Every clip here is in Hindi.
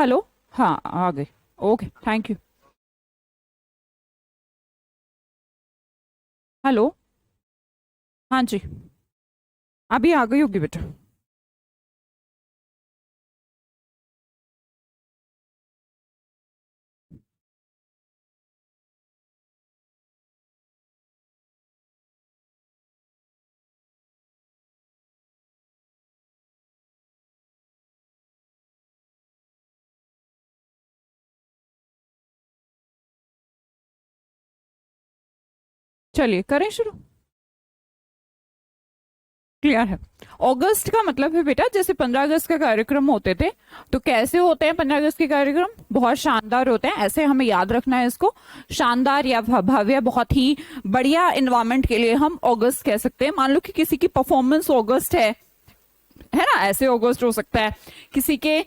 हेलो। हाँ आ गए। Okay thank you. हेलो। हाँ जी। अभी आ गई होगी बेटा। चलिए करें शुरू। क्लियर है। अगस्त का मतलब है बेटा, जैसे 15 अगस्त का कार्यक्रम होते थे, तो कैसे होते हैं 15 अगस्त के कार्यक्रम? बहुत शानदार होते हैं, ऐसे हमें याद रखना है इसको। शानदार या भव्य, बहुत ही बढ़िया इन्वायरमेंट के लिए हम अगस्त कह सकते हैं। मान लो कि किसी की परफॉर्मेंस अगस्त है ना, ऐसे अगस्त हो सकता है। किसी के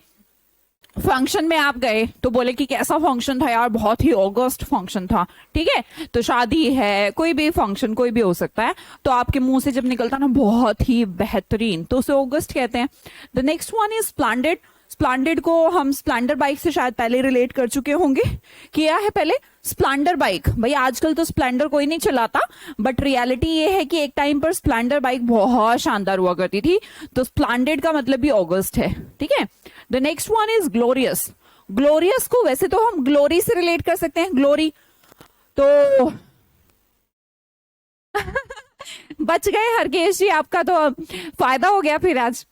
फंक्शन में आप गए तो बोले कि कैसा फंक्शन था यार, बहुत ही ऑगस्ट फंक्शन था। ठीक है, तो शादी है, कोई भी फंक्शन कोई भी हो सकता है, तो आपके मुंह से जब निकलता ना बहुत ही बेहतरीन, तो उसे ऑगस्ट कहते हैं। The next one is splendid. Splendid को हम स्प्लेंडर बाइक से शायद पहले रिलेट कर चुके होंगे। किया है पहले स्प्लेंडर बाइक। भाई आजकल तो स्प्लेंडर कोई नहीं चलाता, बट रियलिटी ये है कि एक टाइम पर स्प्लेंडर बाइक बहुत शानदार हुआ करती थी। तो स्प्लेंडेड का मतलब भी ऑगस्ट है। ठीक है। The next one is glorious. Glorious को वैसे तो हम ग्लोरी से रिलेट कर सकते हैं, ग्लोरी तो बच गए हरकेश जी, आपका तो फायदा हो गया फिर आज।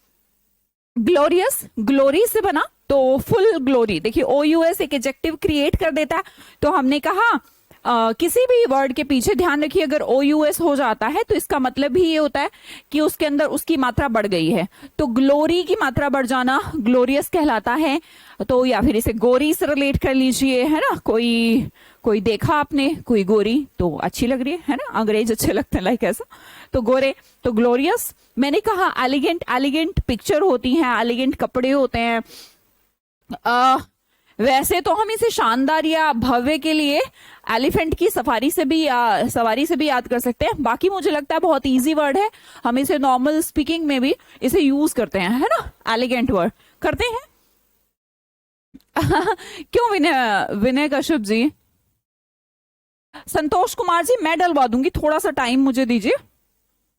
ग्लोरियस ग्लोरी से बना तो फुल ग्लोरी। देखिए ओ यू एस एक एडजेक्टिव क्रिएट कर देता है, तो हमने कहा किसी भी वर्ड के पीछे ध्यान रखिए, अगर ओ यू एस हो जाता है तो इसका मतलब भी ये होता है कि उसके अंदर उसकी मात्रा बढ़ गई है। तो ग्लोरी की मात्रा बढ़ जाना ग्लोरियस कहलाता है। तो या फिर इसे गोरी से रिलेट कर लीजिए, है ना। कोई कोई देखा आपने कोई गोरी तो अच्छी लग रही है ना, अंग्रेज अच्छे लगते हैं लाइक ऐसा, तो गोरे। तो ग्लोरियस। मैंने कहा एलिगेंट। एलिगेंट पिक्चर होती है, एलिगेंट कपड़े होते हैं। वैसे तो हम इसे शानदार या भव्य के लिए एलिफेंट की सवारी से भी याद कर सकते हैं। बाकी मुझे लगता है बहुत इजी वर्ड है, हम इसे नॉर्मल स्पीकिंग में भी इसे यूज करते हैं, है ना। एलिगेंट वर्ड करते हैं। क्यों विनय विनय कश्यप जी? संतोष कुमार जी मैं डलवा दूंगी, थोड़ा सा टाइम मुझे दीजिए।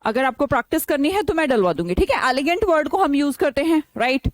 अगर आपको प्रैक्टिस करनी है तो मैं डलवा दूंगी। ठीक है, एलिगेंट वर्ड को हम यूज करते हैं, राइट।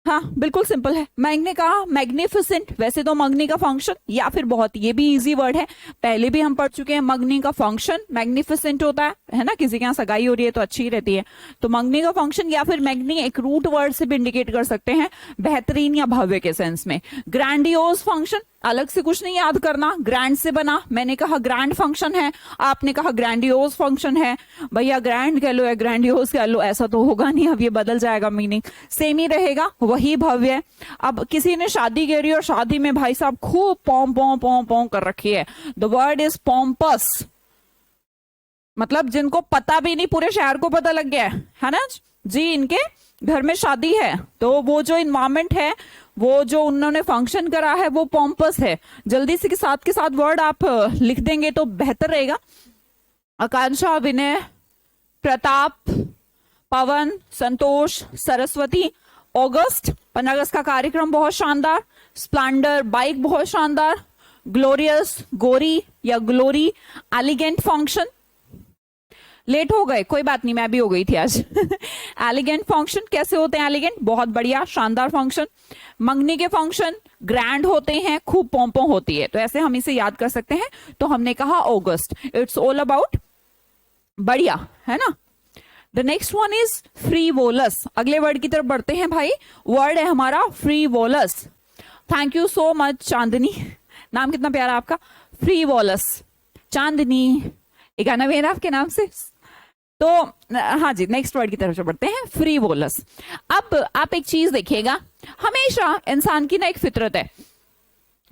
हाँ बिल्कुल सिंपल है। मैंने कहा मैग्निफिसेंट, वैसे तो मगनी का फंक्शन या फिर बहुत, ये भी इजी वर्ड है, पहले भी हम पढ़ चुके हैं। मगनी का फंक्शन मैग्निफिसेंट होता है ना, किसी के यहाँ सगाई हो रही है तो अच्छी रहती है, तो मगनी का फंक्शन या फिर मैग्नी एक रूट वर्ड से भी इंडिकेट कर सकते हैं, बेहतरीन या भव्य के सेंस में। ग्रैंडियोज फंक्शन, अलग से कुछ नहीं याद करना, ग्रैंड से बना। मैंने कहा ग्रैंड फंक्शन है, आपने कहा ग्रैंडियोज फंक्शन है। भैया ग्रैंड कह लो या ग्रैंडियोज कह लो, ऐसा तो होगा नहीं, अब ये बदल जाएगा, मीनिंग सेम ही रहेगा, वही भव्य। अब किसी ने शादी करी और शादी में भाई साहब खूब पॉम पॉम पॉम पॉम कर रखी है, द वर्ड इज पॉम्पस। मतलब जिनको पता भी नहीं, पूरे शहर को पता लग गया है ना जी, इनके घर में शादी है, तो वो जो इन्वायरमेंट है, वो जो उन्होंने फंक्शन करा है वो पॉम्पस है। जल्दी से के साथ वर्ड आप लिख देंगे तो बेहतर रहेगा। आकांक्षा, विनय, प्रताप, पवन, संतोष, सरस्वती। अगस्त, 15 अगस्त का कार्यक्रम बहुत शानदार। स्प्लेंडर बाइक बहुत शानदार। ग्लोरियस गोरी या ग्लोरी। एलिगेंट फंक्शन, लेट हो गए कोई बात नहीं, मैं भी हो गई थी आज। एलिगेंट फंक्शन कैसे होते हैं? एलिगेंट बहुत बढ़िया शानदार फंक्शन। मंगनी के फंक्शन ग्रैंड होते हैं, खूब पोंपो होती है, तो ऐसे हम इसे याद कर सकते हैं। तो हमने कहा अगस्त, इट्स ऑल अबाउट बढ़िया, है ना। The next one is frivolous. अगले वर्ड की तरफ बढ़ते हैं भाई। वर्ड है हमारा फ्रीवोलस। थैंक यू सो मच चांदनी, नाम कितना प्यारा आपका, फ्रीवोलस। चांदनी, एक गाना भी है ना आपके नाम से। तो हाँ जी, नेक्स्ट वर्ड की तरफ बढ़ते हैं, फ्रीवोलस। अब आप एक चीज देखिएगा, हमेशा इंसान की ना एक फितरत है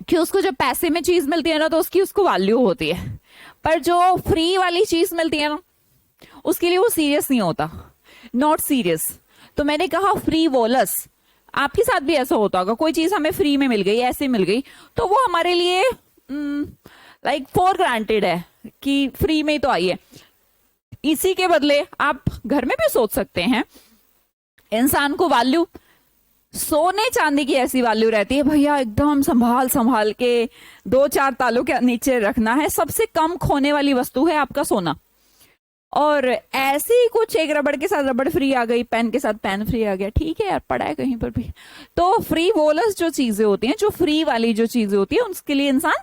कि उसको जब पैसे में चीज मिलती है ना तो उसकी उसको वैल्यू होती है, पर जो फ्री वाली चीज मिलती है ना उसके लिए वो सीरियस नहीं होता, नॉट सीरियस। तो मैंने कहा फ्रीवोलस। आपके साथ भी ऐसा होता होगा, कोई चीज हमें फ्री में मिल गई, ऐसे मिल गई, तो वो हमारे लिए लाइक फॉर ग्रांटेड है कि फ्री में ही तो आई है। इसी के बदले आप घर में भी सोच सकते हैं, इंसान को वैल्यू सोने चांदी की ऐसी वैल्यू रहती है भैया, एकदम संभाल संभाल के 2-4 तालों के नीचे रखना है। सबसे कम खोने वाली वस्तु है आपका सोना। और ऐसे ही कुछ, एक रबड़ के साथ रबड़ फ्री आ गई, पेन के साथ पेन फ्री आ गया, ठीक है यार, पढ़ा है कहीं पर भी। तो फ्री वोलस जो चीजें होती हैं, जो फ्री वाली जो चीजें होती है, उसके लिए इंसान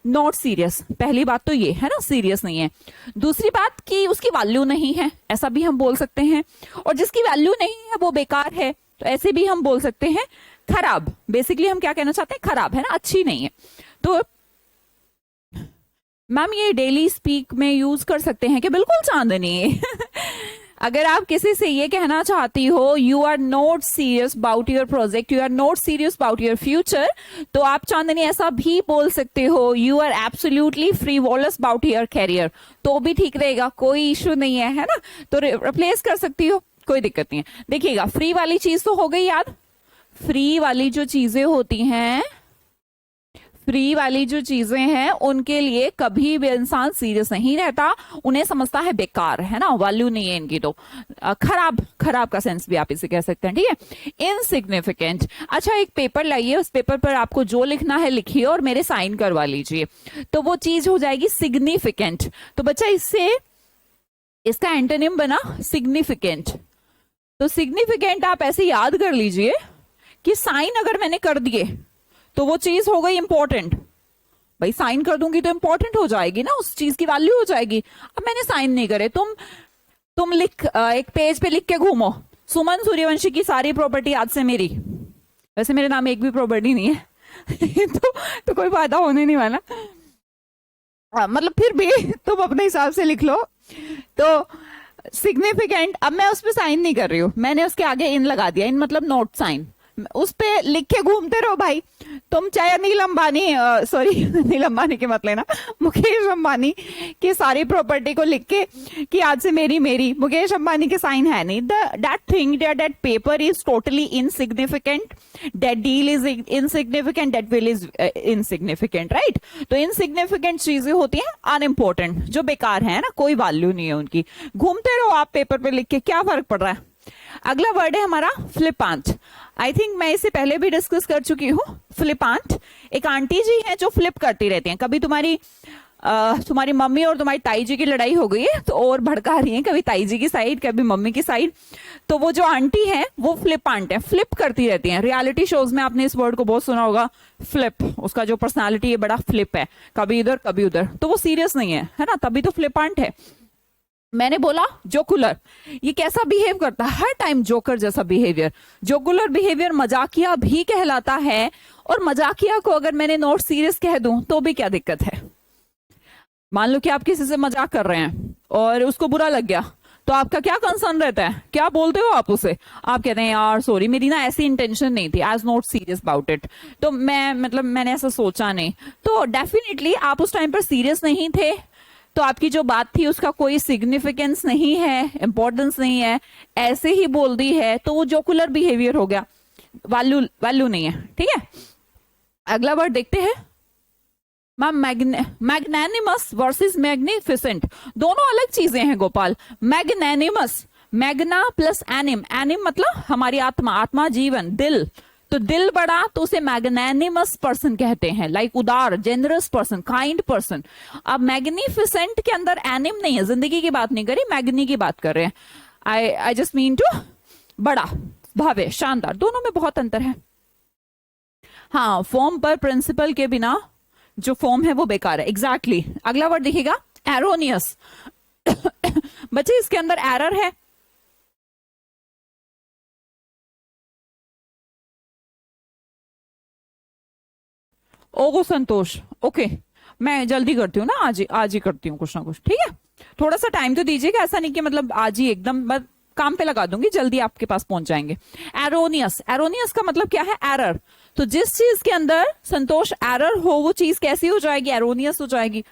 नॉट सीरियस। पहली बात तो ये है ना, सीरियस नहीं है। दूसरी बात कि उसकी वैल्यू नहीं है, ऐसा भी हम बोल सकते हैं। और जिसकी वैल्यू नहीं है वो बेकार है, तो ऐसे भी हम बोल सकते हैं खराब। बेसिकली हम क्या कहना चाहते हैं, खराब है ना, अच्छी नहीं है। तो मैम ये डेली स्पीक में यूज कर सकते हैं कि? बिल्कुल चांदनी। अगर आप किसी से ये कहना चाहती हो you are not serious about your project, you are not serious about your future, तो आप चांदनी ऐसा भी बोल सकते हो you are absolutely frivolous about your career, तो भी ठीक रहेगा, कोई इशू नहीं है ना। तो रिप्लेस कर सकती हो, कोई दिक्कत नहीं है। देखिएगा, फ्री वाली चीज तो हो गई याद। फ्री वाली जो चीजें होती हैं, फ्री वाली जो चीजें हैं, उनके लिए कभी भी इंसान सीरियस नहीं रहता, उन्हें समझता है बेकार, है ना, वैल्यू नहीं है इनकी। तो खराब, खराब का सेंस भी आप इसे कह सकते हैं, ठीक है। इनसिग्निफिकेंट। अच्छा, एक पेपर लाइए, उस पेपर पर आपको जो लिखना है लिखिए और मेरे साइन करवा लीजिए, तो वो चीज हो जाएगी सिग्निफिकेंट। तो बच्चा इससे इसका एंटोनिम बना सिग्निफिकेंट। तो सिग्निफिकेंट आप ऐसे याद कर लीजिए कि साइन अगर मैंने कर दिए तो वो चीज हो गई इंपॉर्टेंट। भाई साइन कर दूंगी तो इंपॉर्टेंट हो जाएगी ना, उस चीज की वैल्यू हो जाएगी। अब मैंने साइन नहीं करे, तुम लिख, एक पेज पे लिख के घूमो, सुमन सूर्यवंशी की सारी प्रॉपर्टी आज से मेरी। वैसे मेरे नाम एक भी प्रॉपर्टी नहीं है। तो कोई फायदा होने नहीं वाला। मतलब फिर भी तुम अपने हिसाब से लिख लो। तो सिग्निफिकेंट, अब मैं उस पर साइन नहीं कर रही हूं, मैंने उसके आगे इन लगा दिया, इन मतलब नोट साइन, उस पे लिख के घूमते रहो भाई। तुम चाहे अनिल अंबानी, सॉरी अनिल अंबानी के मत लेना, मुकेश अंबानी की सारी प्रॉपर्टी को लिख के कि आज से मेरी मेरी, मुकेश अंबानी के साइन है नहीं। That thing, that paper is totally insignificant, that deal is insignificant, that will is insignificant, right. तो इनसिग्निफिकेंट चीजें होती हैं अनइम्पोर्टेंट, जो बेकार है ना, कोई वैल्यू नहीं है उनकी। घूमते रहो आप पेपर पे लिख के, क्या फर्क पड़ रहा है। अगला वर्ड है हमारा फ्लिपांट। आई थिंक मैं इसे पहले भी डिस्कस कर चुकी हूँ। फ्लिपांट एक आंटी जी हैं जो फ्लिप करती रहती हैं। कभी तुम्हारी मम्मी और तुम्हारी ताई जी की लड़ाई हो गई है तो और भड़का रही हैं, कभी ताई जी की साइड कभी मम्मी की साइड। तो वो जो आंटी है वो फ्लिपांट है, फ्लिप करती रहती हैं। रियलिटी शोज में आपने इस वर्ड को बहुत सुना होगा, फ्लिप। उसका जो पर्सनालिटी है बड़ा फ्लिप है, कभी इधर कभी उधर, तो वो सीरियस नहीं है ना, तभी तो फ्लिपांट है। मैंने बोला जोकुलर, ये कैसा बिहेव करता है, हर टाइम जोकर जैसा बिहेवियर। जोकुलर बिहेवियर मजाकिया भी कहलाता है, और मजाकिया को अगर मैंने नॉट सीरियस कह दूं तो भी क्या दिक्कत है। मान लो कि आप किसी से मजाक कर रहे हैं और उसको बुरा लग गया, तो आपका क्या कंसर्न रहता है, क्या बोलते हो आप उसे? आप कहते हैं यार सॉरी, मेरी ना ऐसी इंटेंशन नहीं थी, I was not serious about it, तो मैंने ऐसा सोचा नहीं। तो डेफिनेटली आप उस टाइम पर सीरियस नहीं थे, तो आपकी जो बात थी उसका कोई सिग्निफिकेंस नहीं है, इंपॉर्टेंस नहीं है, ऐसे ही बोल दी है, तो वो जोकुलर बिहेवियर हो गया, वैल्यू नहीं है, ठीक है। अगला वर्ड देखते हैं मैम, मैग्नेनिमस वर्सेस मैग्निफिसेंट, दोनों अलग चीजें हैं गोपाल। मैग्नेनिमस, मैग्ना प्लस एनिम, एनिम मतलब हमारी आत्मा, आत्मा जीवन, दिल, तो दिल बड़ा तो उसे मैग्नेनिमस पर्सन कहते हैं, लाइक उदार, जेनरस पर्सन, काइंड पर्सन। अब मैग्निफिसेंट के अंदर एनिम नहीं है, जिंदगी की बात नहीं करी, मैग्नी की बात कर रहे हैं। आई जस्ट मीन टू बड़ा, भव्य, शानदार, दोनों में बहुत अंतर है। हाँ, फॉर्म पर प्रिंसिपल के बिना जो फॉर्म है वो बेकार है, एग्जैक्टली exactly. अगला वर्ड देखिएगा एरोनियस। बच्चे इसके अंदर एरर है, ओगो संतोष, ओके मैं जल्दी करती हूँ ना, आज ही करती हूँ कुछ ना कुछ, ठीक है। थोड़ा सा टाइम तो दीजिएगा, ऐसा नहीं कि मतलब आज ही एकदम बस काम पे लगा दूंगी, जल्दी आपके पास पहुंच जाएंगे। एरोनियस, एरोनियस का मतलब क्या है, एरर। तो जिस चीज के अंदर संतोष एरर हो वो चीज कैसी हो जाएगी, एरोनियस हो जाएगी।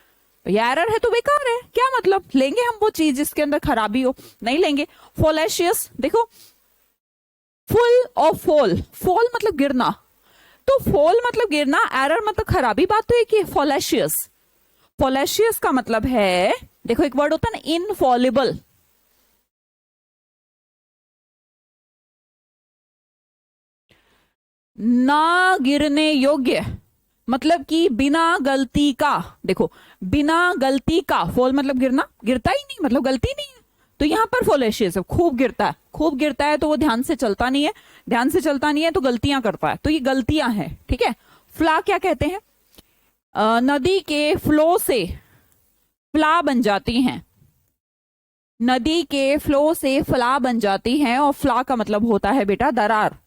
ये एरर है तो बेकार है, क्या मतलब, लेंगे हम वो चीज जिसके अंदर खराबी हो? नहीं लेंगे। फोलेशियस, देखो फुल और फॉल, फॉल मतलब गिरना, तो फॉल मतलब गिरना, एरर मतलब खराबी, बात तो एक ही। फॉलेशियस, फॉलेशियस का मतलब है, देखो एक वर्ड होता है ना इनफॉलिबल, ना गिरने योग्य, मतलब कि बिना गलती का। देखो, बिना गलती का, फॉल मतलब गिरना, गिरता ही नहीं मतलब गलती नहीं है, तो यहां पर फॉलेशियस है, खूब गिरता है। खूब गिरता है तो वो ध्यान से चलता नहीं है, ध्यान से चलता नहीं है तो गलतियां करता है, तो ये गलतियां हैं, ठीक है। फ्ला क्या कहते हैं? नदी के फ्लो से फ्ला बन जाती हैं, नदी के फ्लो से फ्ला बन जाती हैं, और फ्ला का मतलब होता है बेटा दरार।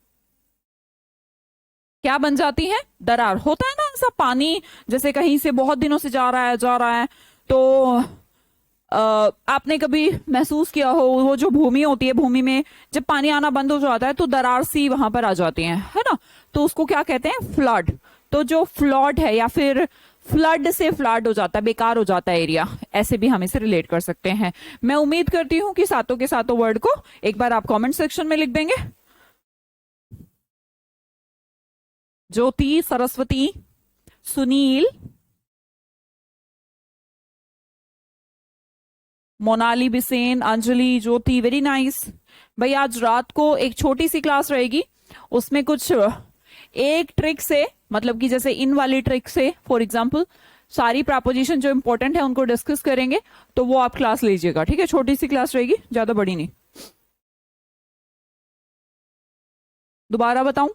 क्या बन जाती है? दरार। होता है ना ऐसा, पानी जैसे कहीं से बहुत दिनों से जा रहा है, तो आपने कभी महसूस किया हो, वो जो भूमि होती है, भूमि में जब पानी आना बंद हो जाता है तो दरार सी वहां पर आ जाती है ना, तो उसको क्या कहते हैं? फ्लड। तो जो फ्लड है या फिर फ्लड से फ्लड हो जाता है, बेकार हो जाता है एरिया, ऐसे भी हम इसे रिलेट कर सकते हैं। मैं उम्मीद करती हूं कि सातों के सातों वर्ड को एक बार आप कमेंट सेक्शन में लिख देंगे। ज्योति, सरस्वती, सुनील, मोनाली, बिसेन, अंजलि, ज्योति, वेरी नाइस। भाई आज रात को एक छोटी सी क्लास रहेगी, उसमें कुछ एक ट्रिक से, मतलब कि जैसे इन वाली ट्रिक से, फॉर एग्जांपल सारी प्रपोजिशन जो इंपॉर्टेंट है उनको डिस्कस करेंगे, तो वो आप क्लास लीजिएगा, ठीक है। छोटी सी क्लास रहेगी, ज्यादा बड़ी नहीं। दोबारा बताऊं,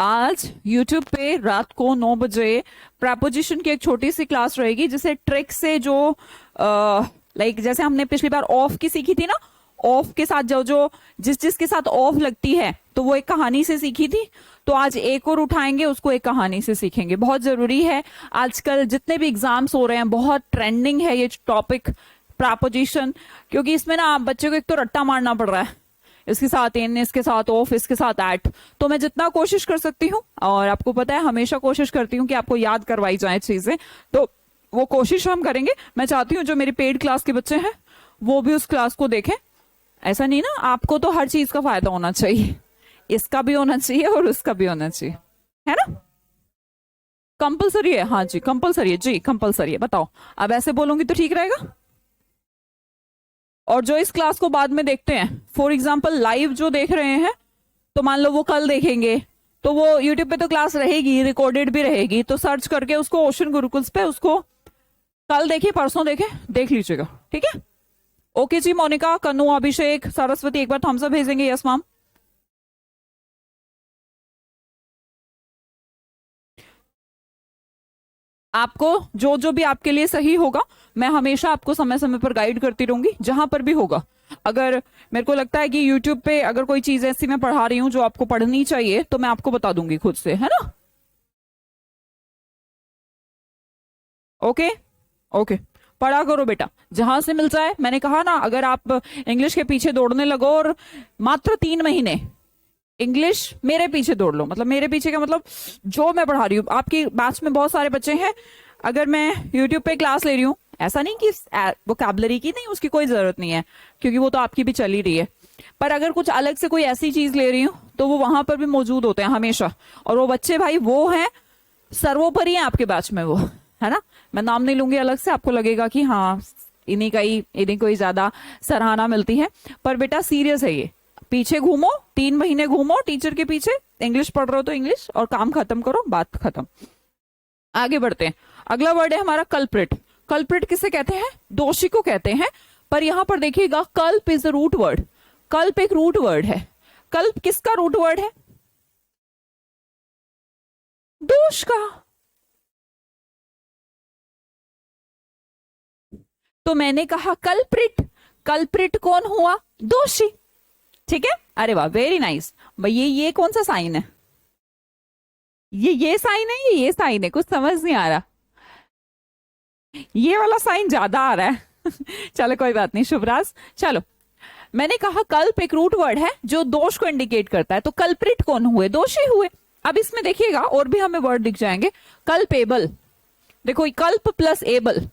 आज YouTube पे रात को 9 बजे प्रपोजिशन की एक छोटी सी क्लास रहेगी, जिसे ट्रिक से जो लाइक जैसे हमने पिछली बार ऑफ की सीखी थी ना, ऑफ के साथ जो जो जिस जिस के साथ ऑफ लगती है तो वो एक कहानी से सीखी थी, तो आज एक और उठाएंगे, उसको एक कहानी से सीखेंगे। बहुत जरूरी है, आजकल जितने भी एग्जाम्स हो रहे हैं बहुत ट्रेंडिंग है ये टॉपिक प्रपोजिशन, क्योंकि इसमें ना बच्चे को एक तो रट्टा मारना पड़ रहा है, इसके साथ इन, इसके साथ ऑफ, इसके साथ एट, तो मैं जितना कोशिश कर सकती हूँ, और आपको पता है हमेशा कोशिश करती हूँ कि आपको याद करवाई जाए चीजें, तो वो कोशिश हम करेंगे। मैं चाहती हूँ जो मेरी पेड क्लास के बच्चे हैं वो भी उस क्लास को देखें। ऐसा नहीं ना, आपको तो हर चीज का फायदा होना चाहिए, इसका भी होना चाहिए और उसका भी होना चाहिए, है ना। कंपलसरी है, हाँ जी कंपलसरी है, जी कंपलसरी है। बताओ, अब ऐसे बोलूंगी तो ठीक रहेगा। और जो इस क्लास को बाद में देखते हैं, फॉर एग्जाम्पल लाइव जो देख रहे हैं, तो मान लो वो कल देखेंगे, तो वो यूट्यूब पे तो क्लास रहेगी, रिकॉर्डेड भी रहेगी, तो सर्च करके उसको ओशन गुरुकुल्स पे उसको कल देखिए, परसों देखे, देख लीजिएगा, ठीक है। ओके जी, मोनिका, कन्नू, अभिषेक, सरस्वती एक बार थम्स अप भेजेंगे, यस मैम। आपको जो जो भी आपके लिए सही होगा, मैं हमेशा आपको समय समय पर गाइड करती रहूंगी, जहां पर भी होगा। अगर मेरे को लगता है कि यूट्यूब पे अगर कोई चीज ऐसी मैं पढ़ा रही हूँ जो आपको पढ़नी चाहिए, तो मैं आपको बता दूंगी खुद से, है ना। ओके ओके, पढ़ा करो बेटा, जहां से मिल जाए। मैंने कहा ना, अगर आप इंग्लिश के पीछे दौड़ने लगो और मात्र 3 महीने इंग्लिश मेरे पीछे दौड़ लो, मतलब मेरे पीछे का मतलब जो मैं पढ़ा रही हूँ, आपकी बैच में बहुत सारे बच्चे हैं, अगर मैं यूट्यूब पे क्लास ले रही हूँ, ऐसा नहीं कि वोकैबुलरी की नहीं, उसकी कोई जरूरत नहीं है, क्योंकि वो तो आपकी भी चल ही रही है, पर अगर कुछ अलग से कोई ऐसी चीज ले रही हूँ तो वो वहां पर भी मौजूद होते हैं हमेशा। और वो बच्चे भाई वो हैं, सर्वोपरि हैं आपके बैच में वो, है ना। मैं नाम नहीं लूंगी अलग से, आपको लगेगा कि हाँ इन्हीं को ही ज्यादा सराहना मिलती है, पर बेटा सीरियस है ये। पीछे घूमो, 3 महीने घूमो टीचर के पीछे, इंग्लिश पढ़ रहे हो तो इंग्लिश, और काम खत्म करो, बात खत्म। आगे बढ़ते हैं, अगला वर्ड है हमारा कल्प्रिट। कल्प्रिट किसे कहते हैं? दोषी को कहते हैं, पर यहां पर देखिएगा कल्प इज अ रूट वर्ड, कल्प एक रूट वर्ड है। कल्प किसका रूट वर्ड है? दोष का। तो मैंने कहा कल्प्रिट, कल्प्रिट कौन हुआ? दोषी, ठीक है। अरे वाह, वेरी नाइस। भाई ये कौन सा साइन है? ये साइन है, ये साइन है, कुछ समझ नहीं आ रहा, ये वाला साइन ज्यादा आ रहा है चलो कोई बात नहीं शुभराज। चलो, मैंने कहा कल्प एक रूट वर्ड है जो दोष को इंडिकेट करता है, तो कल्प्रिट कौन हुए? दोषी हुए। अब इसमें देखिएगा और भी हमें वर्ड दिख जाएंगे। कल्पेबल, देखो कल्प प्लस एबल,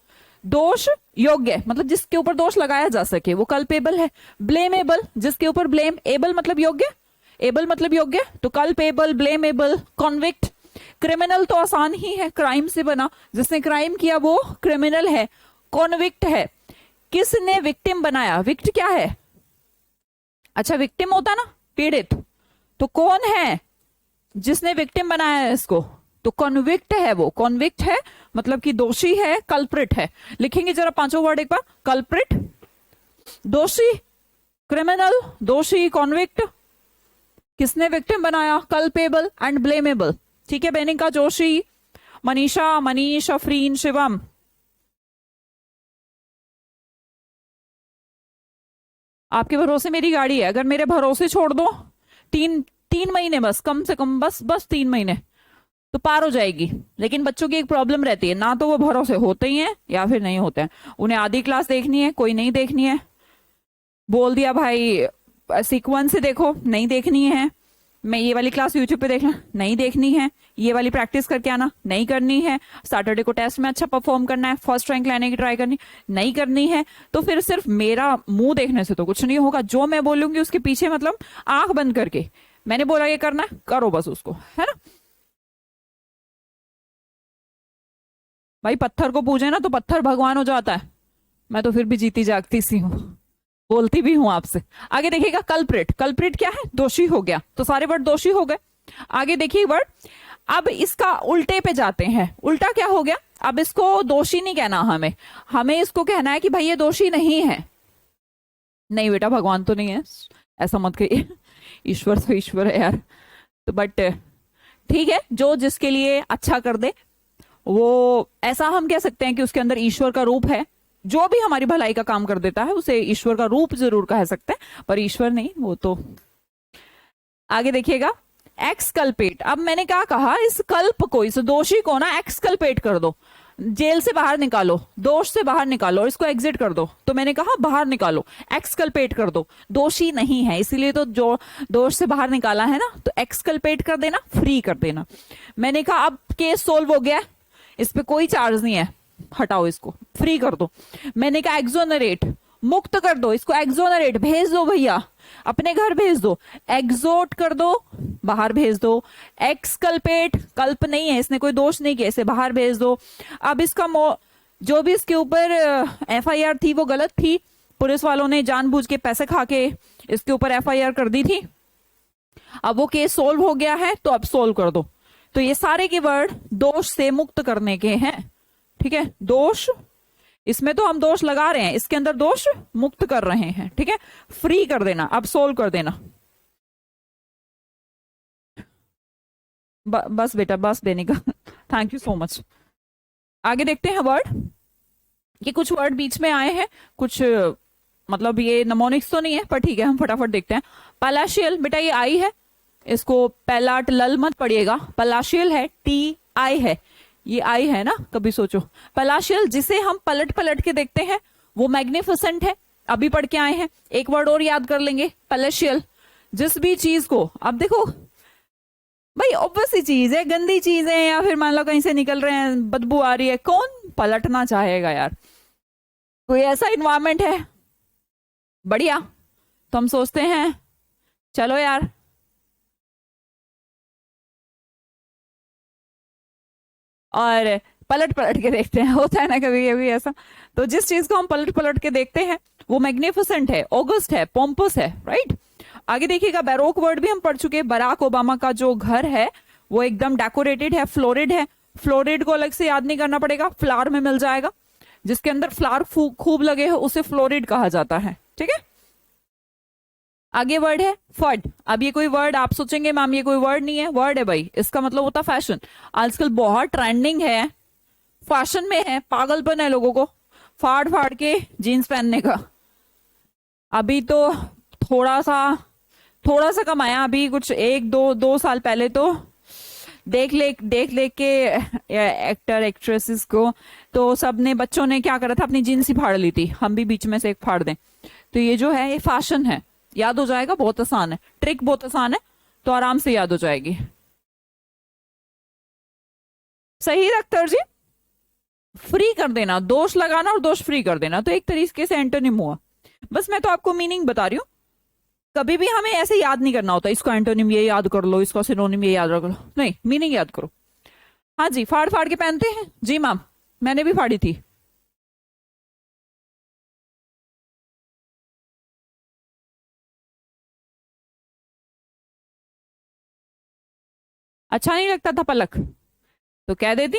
दोष योग्य, मतलब जिसके ऊपर दोष लगाया जा सके वो कल्पेबल है। ब्लेमेबल, जिसके ऊपर ब्लेम, एबल मतलब योग्य, एबल मतलब योग्य, तो कल्पेबल, ब्लेमेबल। कॉन्विक्ट, क्रिमिनल तो आसान ही है, क्राइम से बना, जिसने क्राइम किया वो क्रिमिनल है, कॉन्विक्ट है। किसने विक्टिम बनाया? विक्ट क्या है? अच्छा विक्टिम होता ना, पीड़ित, तो कौन है? जिसने विक्टिम बनाया है इसको, तो कॉन्विक्ट है, वो कॉन्विक्ट है मतलब कि दोषी है, कल्प्रिट है। लिखेंगे जरा पांचों वर्ड एक बार, कल्प्रिट, दोषी, क्रिमिनल, दोषी, कॉन्विक्ट, किसने विक्टिम बनाया, कल्पेबल एंड ब्लेमेबल। ठीक है, बेनिका, जोशी, मनीषा, मनीष, अफरीन, शिवम। आपके भरोसे मेरी गाड़ी है, अगर मेरे भरोसे छोड़ दो, तीन 3 महीने बस, कम से कम बस 3 महीने तो पार हो जाएगी। लेकिन बच्चों की एक प्रॉब्लम रहती है, ना तो वो भरोसे होते ही हैं या फिर नहीं होते हैं। उन्हें आधी क्लास देखनी है, कोई नहीं देखनी है, बोल दिया भाई सीक्वेंस से देखो, नहीं देखनी है। मैं ये वाली क्लास यूट्यूब पे देखना, नहीं देखनी है। ये वाली प्रैक्टिस करके आना, नहीं करनी है। सैटरडे को टेस्ट में अच्छा परफॉर्म करना है, फर्स्ट रैंक लाने की ट्राई करनी, नहीं करनी है। तो फिर सिर्फ मेरा मुंह देखने से तो कुछ नहीं होगा। जो मैं बोलूंगी उसके पीछे मतलब आंख बंद करके, मैंने बोला ये करना है, करो बस उसको, है ना। भाई पत्थर को पूजे ना तो पत्थर भगवान हो जाता है। मैं तो फिर भी जीती जागती सी हूँ, बोलती भी हूं आपसे। आगे देखिएगा, कल्प्रिट, कल्प्रिट क्या है, दोषी हो गया, तो सारे वर्ड दोषी हो गए। आगे देखिए वर्ड, अब इसका उल्टे पे जाते हैं। उल्टा क्या हो गया, अब इसको दोषी नहीं कहना हमें, हमें इसको कहना है कि भाई ये दोषी नहीं है। नहीं बेटा, भगवान तो नहीं है, ऐसा मत कहिए। ईश्वर तो ईश्वर है यार। तो बट ठीक है, जो जिसके लिए अच्छा कर दे, वो ऐसा हम कह सकते हैं कि उसके अंदर ईश्वर का रूप है। जो भी हमारी भलाई का काम कर देता है उसे ईश्वर का रूप जरूर कह सकते हैं, पर ईश्वर नहीं वो तो। आगे देखिएगा, एक्सकल्पेट। अब मैंने क्या कहा, इस कल्प को, इस दोषी को ना एक्सकल्पेट कर दो, जेल से बाहर निकालो, दोष से बाहर निकालो, इसको एग्जिट कर दो। तो मैंने कहा बाहर निकालो, एक्सकल्पेट कर दो, दोषी नहीं है इसीलिए तो जो दोष से बाहर निकाला है ना, तो एक्सकल्पेट कर देना, फ्री कर देना। मैंने कहा अब केस सोल्व हो गया, इस पे कोई चार्ज नहीं है, हटाओ इसको, फ्री कर दो। मैंने कहा एक्सोनरेट, मुक्त कर दो इसको, एक्सोनरेट, भेज दो भैया, अपने घर भेज दो, एग्जोट कर दो, बाहर भेज दो। एक्सकल्पेट, कल्प नहीं है, इसने कोई दोष नहीं किया, इसे बाहर भेज दो। अब इसका जो भी इसके ऊपर एफआईआर थी वो गलत थी, पुलिस वालों ने जानबूझ के पैसे खा के इसके ऊपर एफआईआर कर दी थी। अब वो केस सोल्व हो गया है, तो अब सोल्व कर दो। तो ये सारे के वर्ड दोष से मुक्त करने के हैं। ठीक है, दोष, इसमें तो हम दोष लगा रहे हैं, इसके अंदर दोष मुक्त कर रहे हैं। ठीक है, फ्री कर देना, अब सोल्व कर देना। बस बेटा, बस देने का। Thank you so much. आगे देखते हैं वर्ड। ये कुछ वर्ड बीच में आए हैं, कुछ मतलब ये नमोनिक्स तो नहीं है, पर ठीक है हम फटाफट देखते हैं। पलाशियल, बेटा ये आई है, इसको पैलाट लल मत पढ़िएगा, पलाशियल है, टी आई है, ये आई है ना, कभी सोचो। पलाशियल, जिसे हम पलट पलट के देखते हैं, वो मैग्निफिसेंट है, अभी पढ़ के आए हैं। एक वर्ड और याद कर लेंगे, पलाशियल, जिस भी चीज को, अब देखो भाई ऑब्वियस सी चीज है, गंदी चीज है या फिर मान लो कहीं से निकल रहे हैं, बदबू आ रही है, कौन पलटना चाहेगा यार। कोई ऐसा इन्वायरमेंट है बढ़िया, तो हम सोचते हैं चलो यार, और पलट पलट के देखते हैं। होता है ना कभी कभी ऐसा। तो जिस चीज को हम पलट पलट के देखते हैं वो मैग्निफिसेंट है, ऑगस्ट है, पोम्पस है, राइट। आगे देखिएगा, बैरोक वर्ड भी हम पढ़ चुके हैं। बराक ओबामा का जो घर है वो एकदम डेकोरेटेड है, फ्लोरिड है। फ्लोरिड को अलग से याद नहीं करना पड़ेगा, फ्लावर में मिल जाएगा। जिसके अंदर फ्लावर खूब लगे हो उसे फ्लोरिड कहा जाता है। ठीक है, आगे वर्ड है फड। अब ये कोई वर्ड आप सोचेंगे मैम ये कोई वर्ड नहीं है, वर्ड है भाई, इसका मतलब होता फैशन। आजकल बहुत ट्रेंडिंग है, फैशन में है, पागलपन है लोगों को फाड़ फाड़ के जीन्स पहनने का। अभी तो थोड़ा सा कमाया, अभी कुछ 1 2 2 साल पहले तो देख लेख के एक्टर एक्ट्रेसेस को, तो सबने, बच्चों ने क्या करा था, अपनी जीन्स ही फाड़ ली थी। हम भी बीच में से एक फाड़ दें, तो ये जो है ये फैशन है, याद हो जाएगा, बहुत आसान है, ट्रिक बहुत आसान है, तो आराम से याद हो जाएगी। सही अख्तर जी, फ्री कर देना, दोष लगाना और दोष फ्री कर देना, तो एक तरीके से एंटोनिम हुआ। बस मैं तो आपको मीनिंग बता रही हूँ, कभी भी हमें ऐसे याद नहीं करना होता इसको एंटोनिम ये याद कर लो, इसका सिनोनिम ये याद रख लो, नहीं, मीनिंग याद करो। हाँ जी, फाड़ फाड़ के पहनते हैं जी मैम, मैंने भी फाड़ी थी। अच्छा नहीं लगता था पलक तो कह देती।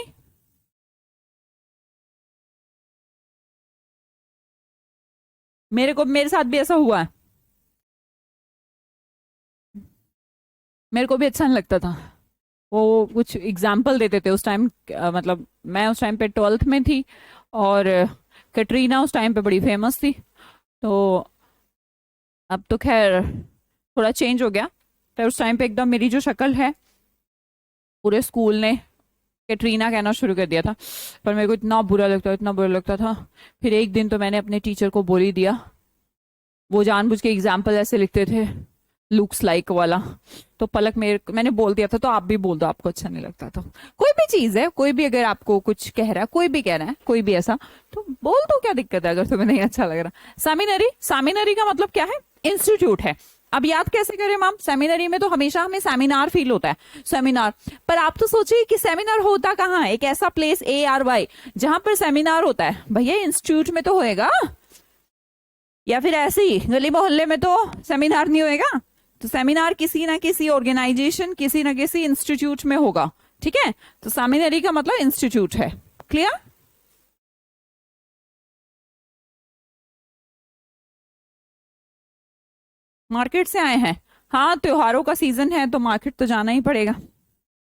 मेरे साथ भी ऐसा हुआ है, मेरे को भी अच्छा नहीं लगता था। वो कुछ एग्जाम्पल देते थे उस टाइम, मतलब मैं उस टाइम पे 12th में थी, और कैटरीना उस टाइम पे बड़ी फेमस थी। तो अब तो खैर थोड़ा चेंज हो गया, पर उस टाइम पे एकदम मेरी जो शक्ल है, पूरे स्कूल ने कैटरीना कहना शुरू कर दिया था। पर मेरे को इतना बुरा लगता, इतना बुरा लगता था। फिर एक दिन तो मैंने अपने टीचर को बोल ही दिया। वो जानबूझ के एग्जाम्पल ऐसे लिखते थे, लुक्स लाइक वाला। तो पलक मैंने बोल दिया था, तो आप भी बोल दो आपको अच्छा नहीं लगता तो। कोई भी चीज है, कोई भी अगर आपको कुछ कह रहा है, कोई भी कह रहा है, कोई भी ऐसा, तो बोल दो, क्या दिक्कत है अगर तुम्हें नहीं अच्छा लग रहा। सेमिनरी, सेमिनरी का मतलब क्या है? इंस्टीट्यूट है। अब याद कैसे करें मैम? सेमिनरी में तो हमेशा हमें सेमिनार फील होता है, सेमिनार। पर आप तो सोचिए कि सेमिनार होता कहाँ है? एक ऐसा प्लेस ARY जहां पर सेमिनार होता है। भैया इंस्टीट्यूट में तो होएगा, या फिर ऐसे ही गली मोहल्ले में तो सेमिनार नहीं होएगा। तो सेमिनार किसी ना किसी ऑर्गेनाइजेशन, किसी ना किसी इंस्टीट्यूट में होगा, ठीक है? तो सेमिनरी का मतलब इंस्टीट्यूट है। क्लियर? मार्केट से आए हैं? हाँ, त्योहारों का सीजन है तो मार्केट तो जाना ही पड़ेगा,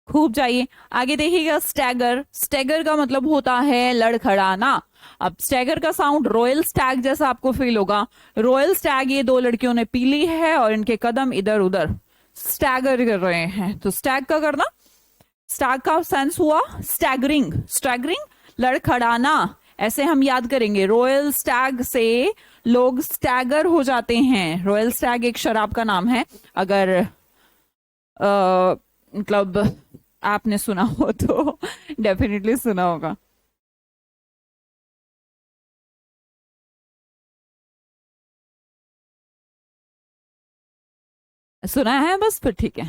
खूब जाइए। आगे देखिएगा, स्टैगर। स्टैगर का मतलब होता है लड़खड़ाना। अब स्टैगर का साउंड रॉयल स्टैग जैसा आपको फील होगा। रॉयल स्टैग, ये दो लड़कियों ने पी ली है और इनके कदम इधर उधर स्टैगर कर रहे हैं। तो स्टैग का करना, स्टैग का सेंस हुआ स्टैगरिंग। स्टैगरिंग, लड़खड़ाना। ऐसे हम याद करेंगे, रॉयल स्टैग से लोग स्टैगर हो जाते हैं। रॉयल स्टैग एक शराब का नाम है, अगर मतलब आपने सुना हो तो डेफिनेटली सुना होगा। सुना है बस, फिर ठीक है,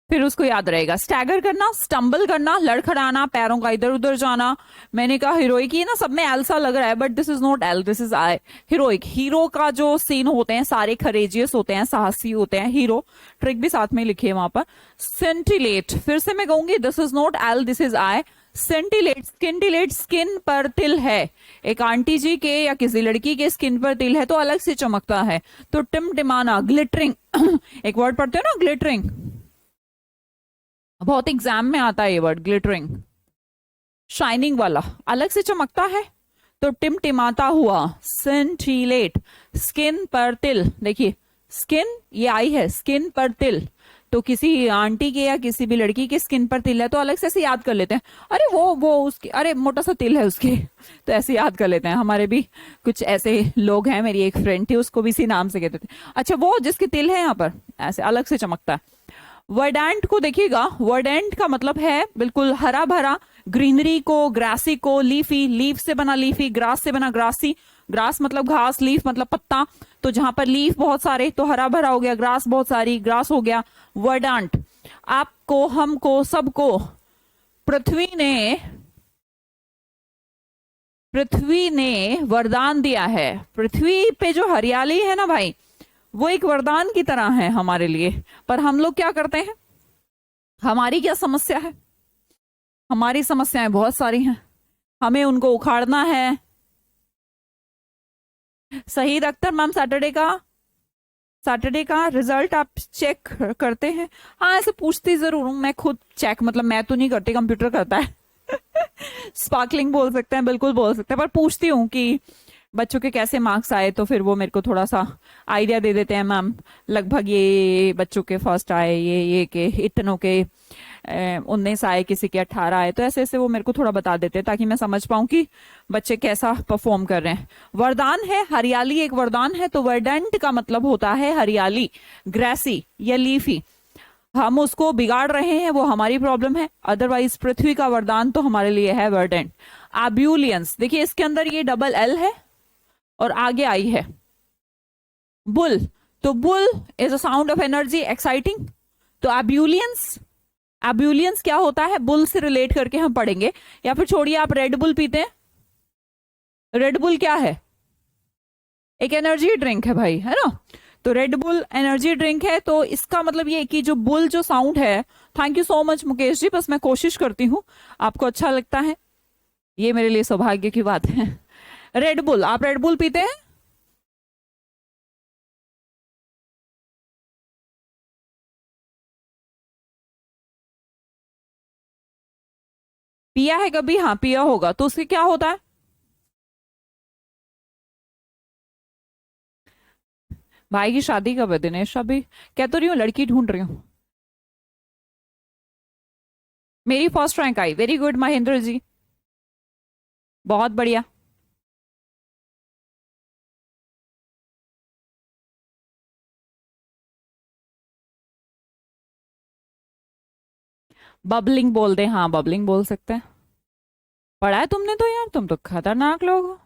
फिर उसको याद रहेगा। स्टैगर करना, स्टम्बल करना, लड़खड़ाना, पैरों का इधर उधर जाना। मैंने कहा हीरोइक, ही ना सब में एल सा लग रहा है, but this is not L, this is I. Heroic, hero का जो सीन होते हैं सारे करेजियस होते हैं, साहसी होते हैं। हीरो ट्रिक भी साथ में लिखी है वहां पर। सेंटिलेट, फिर से मैं कहूंगी, this is not L, this is I. Scintillate, scintillate, skin पर तिल है। एक आंटी जी के या किसी लड़की के स्किन पर तिल है तो अलग से चमकता है। तो टिमटिमाना, ग्लिटरिंग एक वर्ड पढ़ते हो ना, ग्लिटरिंग, बहुत एग्जाम में आता है ये वर्ड, ग्लिटरिंग। शाइनिंग वाला, अलग से चमकता है। तो टिमटिमाता हुआ, सेंटिलेट। स्किन पर तिल, देखिए स्किन ये आई है, स्किन पर तिल। तो किसी आंटी के या किसी भी लड़की के स्किन पर तिल है तो अलग से ऐसे याद कर लेते हैं, अरे वो उसके, अरे मोटा सा तिल है उसके तो ऐसे याद कर लेते हैं। हमारे भी कुछ ऐसे लोग हैं, मेरी एक फ्रेंड थी, उसको भी इसी नाम से कहते थे। अच्छा, वो जिसके तिल है यहाँ पर ऐसे अलग से चमकता है। वर्डेंट को देखिएगा, वर्डेंट का मतलब है बिल्कुल हरा भरा। ग्रीनरी को, ग्रासी को, लीफी, लीफ से बना लीफी, ग्रास से बना ग्रासी। ग्रास मतलब घास, लीफ मतलब पत्ता। तो जहां पर लीफ बहुत सारे तो हरा भरा हो गया, ग्रास बहुत सारी, ग्रास हो गया वर्डांट। आपको, हमको, सबको पृथ्वी ने वरदान दिया है। पृथ्वी पे जो हरियाली है ना भाई, वो एक वरदान की तरह है हमारे लिए। पर हम लोग क्या करते हैं? हमारी क्या समस्या है? हमारी समस्याएं बहुत सारी हैं, हमें उनको उखाड़ना है। शहीद अख्तर मैम, सैटरडे का रिजल्ट आप चेक करते हैं? हाँ, ऐसे पूछती जरूर हूँ मैं, खुद चेक, मतलब मैं तो नहीं करती, कंप्यूटर करता है स्पार्कलिंग बोल सकते हैं, बिल्कुल बोल सकते हैं, पर पूछती हूँ कि बच्चों के कैसे मार्क्स आए, तो फिर वो मेरे को थोड़ा सा आइडिया दे देते हैं, मैम लगभग ये बच्चों के फर्स्ट आए, ये के इतनों के 19 आए, किसी के 18 आए। तो ऐसे ऐसे वो मेरे को थोड़ा बता देते हैं ताकि मैं समझ पाऊं कि बच्चे कैसा परफॉर्म कर रहे हैं। वरदान है, हरियाली एक वरदान है, तो वर्डेंट का मतलब होता है हरियाली, ग्रेसी या लीफी। हम उसको बिगाड़ रहे हैं, वो हमारी प्रॉब्लम है। अदरवाइज पृथ्वी का वरदान तो हमारे लिए है वर्डेंट। एब्यूलियंस, देखिए इसके अंदर ये डबल एल है और आगे आई है बुल। तो bull is a sound of energy, exciting. तो एब्यूलियंस, एब्यूलियंस क्या होता है? बुल से रिलेट करके हम पढ़ेंगे। या फिर छोड़िए, आप रेड बुल पीते हैं? रेड बुल क्या है? एक एनर्जी ड्रिंक है भाई, है ना? तो रेड बुल एनर्जी ड्रिंक है, तो इसका मतलब ये कि जो बुल जो साउंड है, thank you so much Mukesh ji, बस मैं कोशिश करती हूँ आपको अच्छा लगता है, ये मेरे लिए सौभाग्य की बात है। रेड बुल, आप रेड बुल पीते हैं? पिया है कभी? हाँ पिया होगा, तो उससे क्या होता है? भाई की शादी कब है दिनेश? अभी कह तो रही हूँ लड़की ढूंढ रही हूँ। मेरी फर्स्ट रैंक आई, वेरी गुड महेंद्र जी, बहुत बढ़िया। बबलिंग बोल दे, हाँ बबलिंग बोल सकते हैं। पढ़ा है तुमने तो यार, तुम तो खतरनाक लोग हो।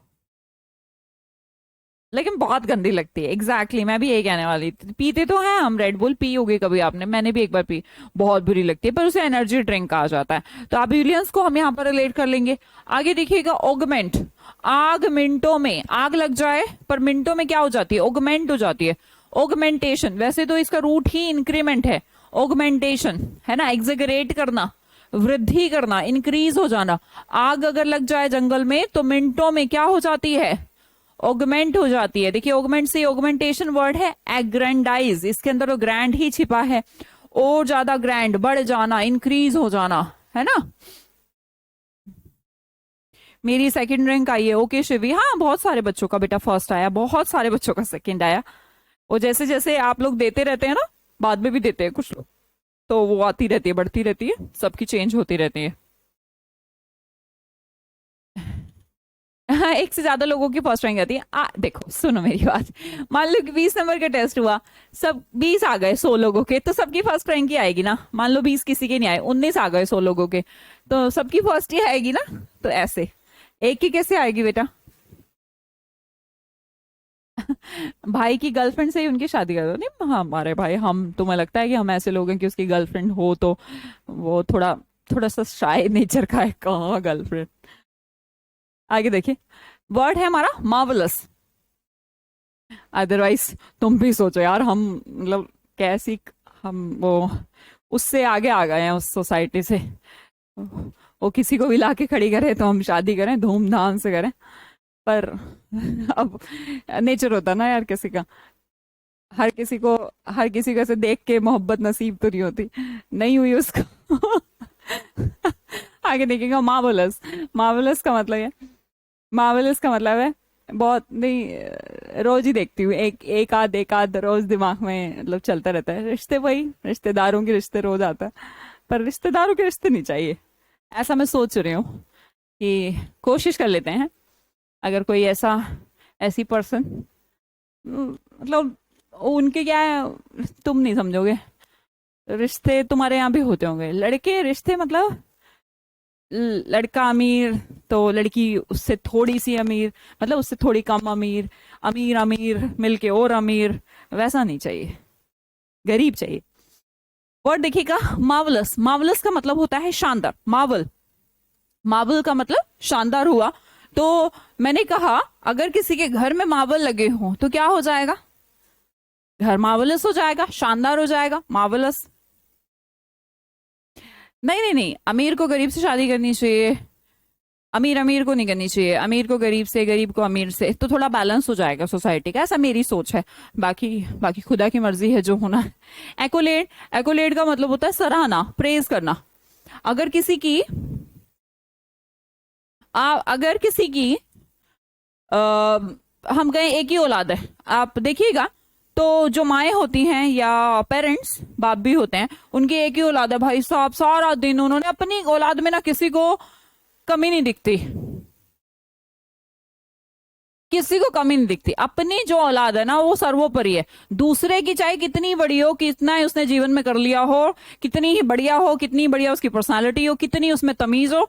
लेकिन बहुत गंदी लगती है, एग्जैक्टली मैं भी यही कहने वाली थी। पीते तो हैं हम, रेड बुल पी होगी कभी आपने, मैंने भी एक बार पी, बहुत बुरी लगती है, पर उसे एनर्जी ड्रिंक कहा जाता है। तो आप विलियंस को हम यहाँ पर रिलेट कर लेंगे। आगे देखिएगा, ऑगमेंट, आग मिनटों में, आग लग जाए पर मिनटों में क्या हो जाती है? ऑगमेंट हो जाती है। ऑगमेंटेशन, वैसे तो इसका रूट ही इंक्रीमेंट है, ऑगमेंटेशन है ना, एग्जेगरेट करना, वृद्धि करना, इंक्रीज हो जाना। आग अगर लग जाए जंगल में तो मिनटों में क्या हो जाती है? ऑगमेंट हो जाती है। देखिए ऑगमेंट से ऑगमेंटेशन वर्ड है एग्रैंडाइज, इसके अंदर तो ग्रैंड ही छिपा है, और ज्यादा ग्रैंड, बढ़ जाना, इंक्रीज हो जाना, है ना। मेरी सेकंड रैंक आई है, ओके शिवी। हाँ बहुत सारे बच्चों का बेटा फर्स्ट आया, बहुत सारे बच्चों का सेकंड आया। वो जैसे जैसे आप लोग देते रहते हैं ना, बाद में भी देते हैं कुछ लोग, तो वो आती रहती है, बढ़ती रहती है, सबकी चेंज होती रहती है। हाँ एक से ज्यादा लोगों की फर्स्ट रैंक आती है। देखो सुनो मेरी बात, मान लो कि 20 नंबर का टेस्ट हुआ, सब 20 आ गए 100 लोगों के, तो सबकी फर्स्ट रैंक ही आएगी ना। मान लो 20 किसी के नहीं आए, 19 आ गए 100 लोगों के, तो सबकी फर्स्ट ही आएगी ना। तो ऐसे एक की कैसे आएगी बेटा? भाई की गर्लफ्रेंड से ही उनकी शादी कर दो। नहीं हाँ, हमारे भाई, हम, तुम्हें लगता है कि हम ऐसे लोग हैं कि उसकी गर्लफ्रेंड हो तो वो थोड़ा थोड़ा सा शाय नेचर का है, कहाँ गर्लफ्रेंड। आगे देखिए, वर्ड है हमारा मार्वलस। अदरवाइज तुम भी सोचो यार, हम मतलब कैसी, हम वो उससे आगे आ गए हैं, उस सोसाइटी से। वो किसी को भी लाके खड़ी करे तो हम शादी करें, धूमधाम से करें, पर अब नेचर होता ना यार किसी का, हर किसी को, हर किसी को ऐसे देख के मोहब्बत नसीब तो नहीं होती, नहीं हुई उसको। आगे देखेगा, मार्वलस। मार्वलस का मतलब है, मार्वलस का मतलब है बहुत नहीं, रोज ही देखती हूँ, एक आध रोज दिमाग में मतलब चलता रहता है। रिश्ते वही, रिश्तेदारों के रिश्ते रोज आता है, पर रिश्तेदारों के रिश्ते नहीं चाहिए, ऐसा मैं सोच रही हूँ कि कोशिश कर लेते हैं। अगर कोई ऐसा, ऐसी पर्सन, मतलब उनके क्या है, तुम नहीं समझोगे, रिश्ते तुम्हारे यहाँ भी होते होंगे, लड़के रिश्ते मतलब लड़का अमीर तो लड़की उससे थोड़ी सी अमीर, मतलब उससे थोड़ी कम अमीर, अमीर अमीर मिलके और अमीर, वैसा नहीं चाहिए, गरीब चाहिए। वर्ड देखिएगा, मार्वलस। मार्वलस का मतलब होता है शानदार, मार्वल, मार्वल का मतलब शानदार हुआ। तो मैंने कहा अगर किसी के घर में मार्वल लगे हों तो क्या हो जाएगा? घर मार्वलस हो जाएगा, शानदार हो जाएगा, मार्वलस। नहीं नहीं नहीं, अमीर को गरीब से शादी करनी चाहिए, अमीर अमीर को नहीं करनी चाहिए, अमीर को गरीब से, गरीब को अमीर से, तो थोड़ा बैलेंस हो जाएगा सोसाइटी का, ऐसा मेरी सोच है। बाकी बाकी खुदा की मर्जी है जो होना है। एक्कोलेड, एक्कोलेड का मतलब होता है सराहना, प्रेज करना। अगर किसी की अगर किसी की आ, हम कहें एक ही औलाद है, आप देखिएगा तो जो माएँ होती हैं या पेरेंट्स, बाप भी होते हैं, उनकी एक ही औलाद है, भाई साहब सारा दिन उन्होंने अपनी औलाद में ना किसी को कमी नहीं दिखती, किसी को कमी नहीं दिखती, अपनी जो औलाद है ना वो सर्वोपरि है। दूसरे की चाहे कितनी बड़ी हो, कितना ही उसने जीवन में कर लिया हो, कितनी ही बढ़िया हो, कितनी बढ़िया उसकी पर्सनालिटी हो, कितनी उसमें तमीज हो,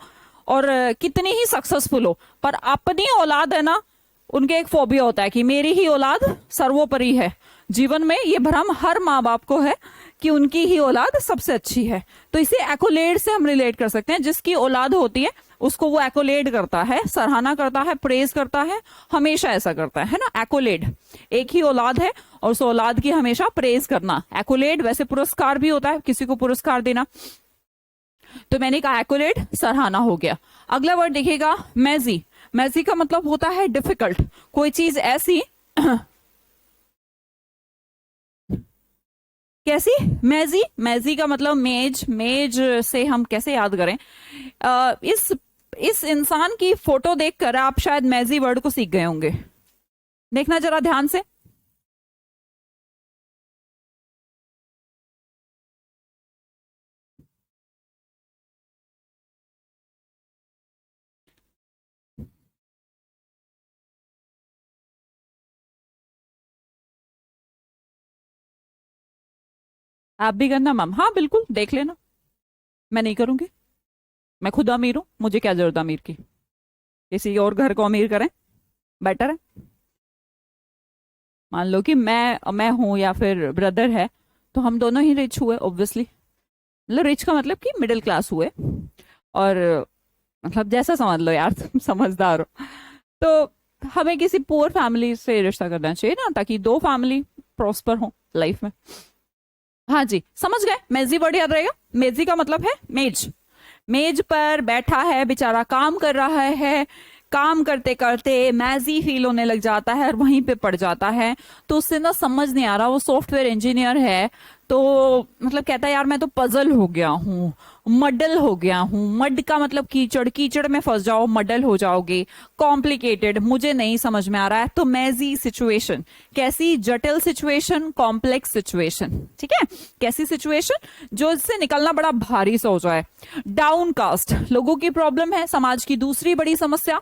और कितनी ही सक्सेसफुल हो, पर अपनी औलाद है ना, उनके एक फोबिया होता है कि मेरी ही औलाद सर्वोपरि है। जीवन में ये भ्रम हर माँ बाप को है कि उनकी ही औलाद सबसे अच्छी है। तो इसे एक्कोलेड से हम रिलेट कर सकते हैं। जिसकी औलाद होती है उसको वो एक्कोलेड करता है, सराहना करता है, प्रेज करता है, हमेशा ऐसा करता है ना। एक्कोलेड, एक ही औलाद है और उस औलाद की हमेशा प्रेज करना। एक्कोलेड वैसे पुरस्कार भी होता है, किसी को पुरस्कार देना। तो मैंने कहा एक्कोलेड, सराहना हो गया। अगला वर्ड देखिएगा मैजी। मैजी का मतलब होता है डिफिकल्ट, कोई चीज ऐसी कैसी। मैजी, मैजी का मतलब मेज। मेज से हम कैसे याद करें, इस इंसान की फोटो देखकर आप शायद मैजी वर्ड को सीख गए होंगे। देखना जरा ध्यान से। आप भी करना मैम, हाँ बिल्कुल देख लेना। मैं नहीं करूंगी, मैं खुद अमीर हूं, मुझे क्या जरूरत अमीर की, किसी और घर को अमीर करें, बेटर है। मान लो कि मैं हूं या फिर ब्रदर है, तो हम दोनों ही रिच हुए ऑब्वियसली। मतलब रिच का मतलब कि मिडिल क्लास हुए, और मतलब जैसा समझ लो यार, तुम समझदार हो। तो हमें किसी पुअर फैमिली से रिश्ता करना चाहिए ना, ताकि दो फैमिली प्रॉस्पर हो लाइफ में। हाँ जी समझ गए, मेजी वर्ड याद रहेगा। मेजी का मतलब है मेज। मेज पर बैठा है बेचारा, काम कर रहा है, काम करते करते मैजी फील होने लग जाता है और वहीं पे पड़ जाता है। तो उससे ना समझ नहीं आ रहा, वो सॉफ्टवेयर इंजीनियर है, तो मतलब कहता है यार मैं तो पजल हो गया हूँ, मडल हो गया हूँ। मड का मतलब कीचड़, कीचड़ में फंस जाओ मडल हो जाओगे। कॉम्प्लिकेटेड, मुझे नहीं समझ में आ रहा है। तो मैजी सिचुएशन, कैसी, जटिल सिचुएशन, कॉम्प्लेक्स सिचुएशन। ठीक है, कैसी सिचुएशन जो इससे निकलना बड़ा भारी सा हो जाए। डाउनकास्ट, लोगों की प्रॉब्लम है, समाज की दूसरी बड़ी समस्या।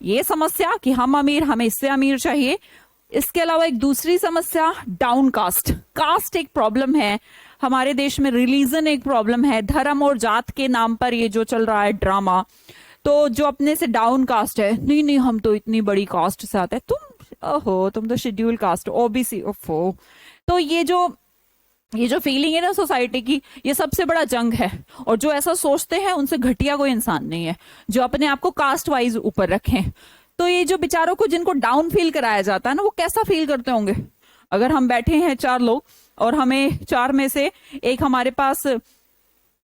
ये समस्या कि हम अमीर, हमें इससे अमीर चाहिए। इसके अलावा एक दूसरी समस्या डाउनकास्ट। कास्ट एक प्रॉब्लम है हमारे देश में, रिलीजन एक प्रॉब्लम है, धर्म और जात के नाम पर ये जो चल रहा है ड्रामा। तो जो अपने से डाउन कास्ट है, नहीं नहीं हम तो इतनी बड़ी कास्ट से आते हैं, तुम ओहो तुम तो शेड्यूल कास्ट, ओबीसी, ओफो। तो ये जो फीलिंग है ना सोसाइटी की, ये सबसे बड़ा जंग है। और जो ऐसा सोचते हैं उनसे घटिया कोई इंसान नहीं है, जो अपने आप को कास्ट वाइज ऊपर रखें। तो ये जो बेचारों को जिनको डाउन फील कराया जाता है ना, वो कैसा फील करते होंगे। अगर हम बैठे हैं चार लोग और हमें चार में से एक हमारे पास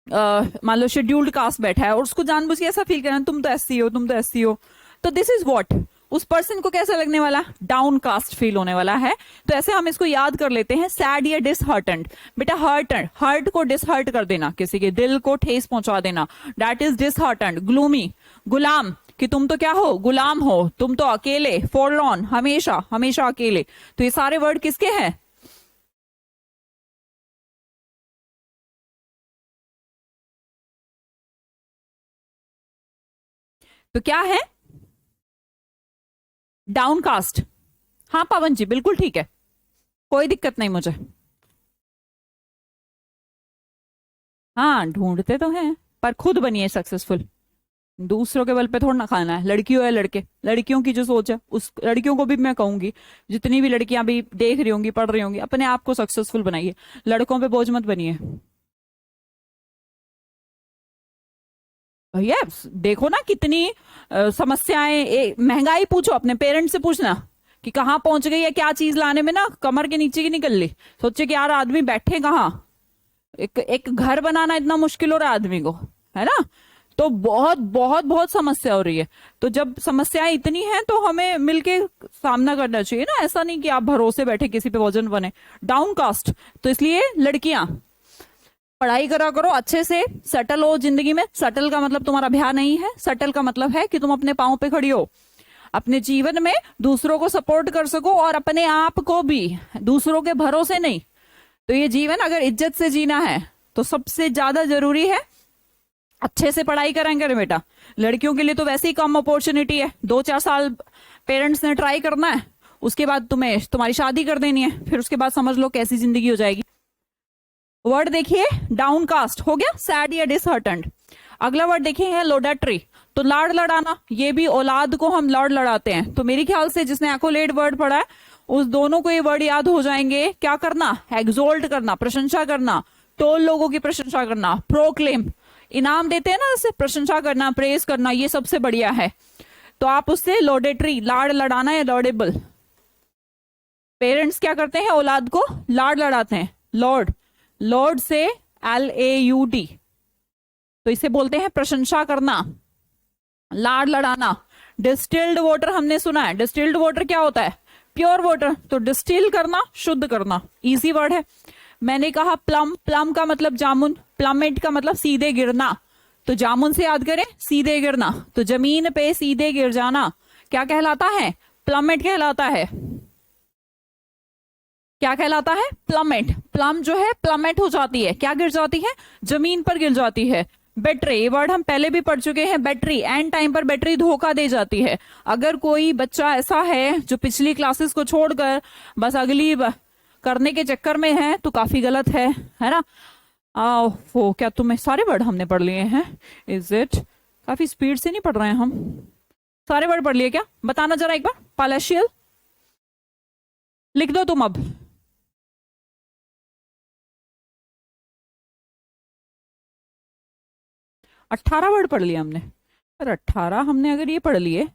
मान लो शेड्यूल्ड कास्ट बैठा है, और उसको जानबूझ के ऐसा फील करना तुम तो एससी हो, तुम तो एससी हो, तो दिस इज व्हाट, उस पर्सन को कैसा लगने वाला, डाउन कास्ट फील होने वाला है। तो ऐसे हम इसको याद कर लेते हैं, सैड या डिसहार्टेंड। बेटा हर्ट को डिसहर्ट कर देना, किसी के दिल को ठेस पहुंचा देना, दैट इज डिसहार्टेंड। ग्लूमी, गुलाम, कि तुम तो क्या हो, गुलाम हो, तुम तो अकेले, फॉरलॉर्न, हमेशा हमेशा अकेले। तो ये सारे वर्ड किसके हैं, तो क्या है, डाउनकास्ट। हाँ पवन जी बिल्कुल ठीक है, कोई दिक्कत नहीं मुझे। हाँ ढूंढते तो हैं, पर खुद बनिए सक्सेसफुल। दूसरों के बल पे थोड़ा ना खाना है। लड़की हो या लड़के, लड़कियों की जो सोच है, उस लड़कियों को भी मैं कहूंगी, जितनी भी लड़कियां भी देख रही होंगी, पढ़ रही होंगी, अपने आप को सक्सेसफुल बनाइए, लड़कों पे बोझ मत बनिए। भैया देखो ना कितनी समस्याएं, महंगाई पूछो अपने पेरेंट्स से, पूछना कि कहाँ पहुंच गई है, क्या चीज लाने में ना कमर के नीचे की निकल ली। सोचे कि यार आदमी बैठे कहाँ, एक एक घर बनाना इतना मुश्किल हो रहा है आदमी को, है ना। तो बहुत बहुत बहुत समस्या हो रही है। तो जब समस्याएं इतनी हैं तो हमें मिलके सामना करना चाहिए ना, ऐसा नहीं कि आप भरोसे बैठे किसी पे वजन बने। डाउनकास्ट, तो इसलिए लड़कियां पढ़ाई करा करो अच्छे से, सेटल हो जिंदगी में। सेटल का मतलब तुम्हारा ब्याह नहीं है, सेटल का मतलब है कि तुम अपने पांव पे खड़ी हो, अपने जीवन में दूसरों को सपोर्ट कर सको और अपने आप को भी, दूसरों के भरोसे नहीं। तो ये जीवन अगर इज्जत से जीना है तो सबसे ज्यादा जरूरी है अच्छे से पढ़ाई कराएंगे। अरे बेटा लड़कियों के लिए तो वैसे ही कम अपॉर्चुनिटी है, 2-4 साल पेरेंट्स ने ट्राई करना है, उसके बाद तुम्हारी शादी कर देनी है, फिर उसके बाद समझ लो कैसी जिंदगी हो जाएगी। वर्ड देखिए डाउनकास्ट हो गया, सैड या डिसहर्टेंड। अगला वर्ड देखिए लोडेटरी, तो लाड़ लड़ाना, ये भी औलाद को हम लाड़ लड़ाते हैं। तो मेरे ख्याल से जिसने एक्कोलेड वर्ड पढ़ा है उस दोनों को ये वर्ड याद हो जाएंगे। क्या करना? एक्सोल्ट करना, प्रशंसा करना, टोल लोगों की प्रशंसा करना, प्रोक्लेम, इनाम देते हैं ना, जैसे प्रशंसा करना, प्रेज करना, ये सबसे बढ़िया है। तो आप उससे लॉडेटरी, लाड लड़ाना है, लॉडेबल। पेरेंट्स क्या करते हैं? औलाद को लाड लड़ाते हैं, लॉर्ड, लॉर्ड से LAUD, तो इसे बोलते हैं प्रशंसा करना, लाड लड़ाना। डिस्टिल्ड वाटर हमने सुना है, डिस्टिल्ड वाटर क्या होता है? प्योर वाटर, तो डिस्टिल करना, शुद्ध करना, इजी वर्ड है। मैंने कहा प्लम, प्लम का मतलब जामुन, प्लमेट का मतलब सीधे गिरना, तो जामुन से याद करें, सीधे गिरना, तो जमीन पे सीधे गिर जाना क्या कहलाता है? प्लमेट कहलाता है। क्या कहलाता है? प्लमेट। प्लम जो है प्लमेट हो जाती है, क्या गिर जाती है? जमीन पर गिर जाती है। बैटरी, ये वर्ड हम पहले भी पढ़ चुके हैं। बैटरी, एंड टाइम पर बैटरी धोखा दे जाती है। अगर कोई बच्चा ऐसा है जो पिछली क्लासेस को छोड़कर बस अगली करने के चक्कर में है, तो काफी गलत है ना? वो क्या तुम्हें सारे वर्ड हमने पढ़ लिए हैं? Is it? काफी स्पीड से नहीं पढ़ रहे हैं हम, सारे वर्ड पढ़ लिए क्या? बताना जरा एक बार। पालेशियल लिख दो तुम अब। 18 वर्ड पढ़ लिए हमने। पर 18 हमने अगर ये पढ़ लिए,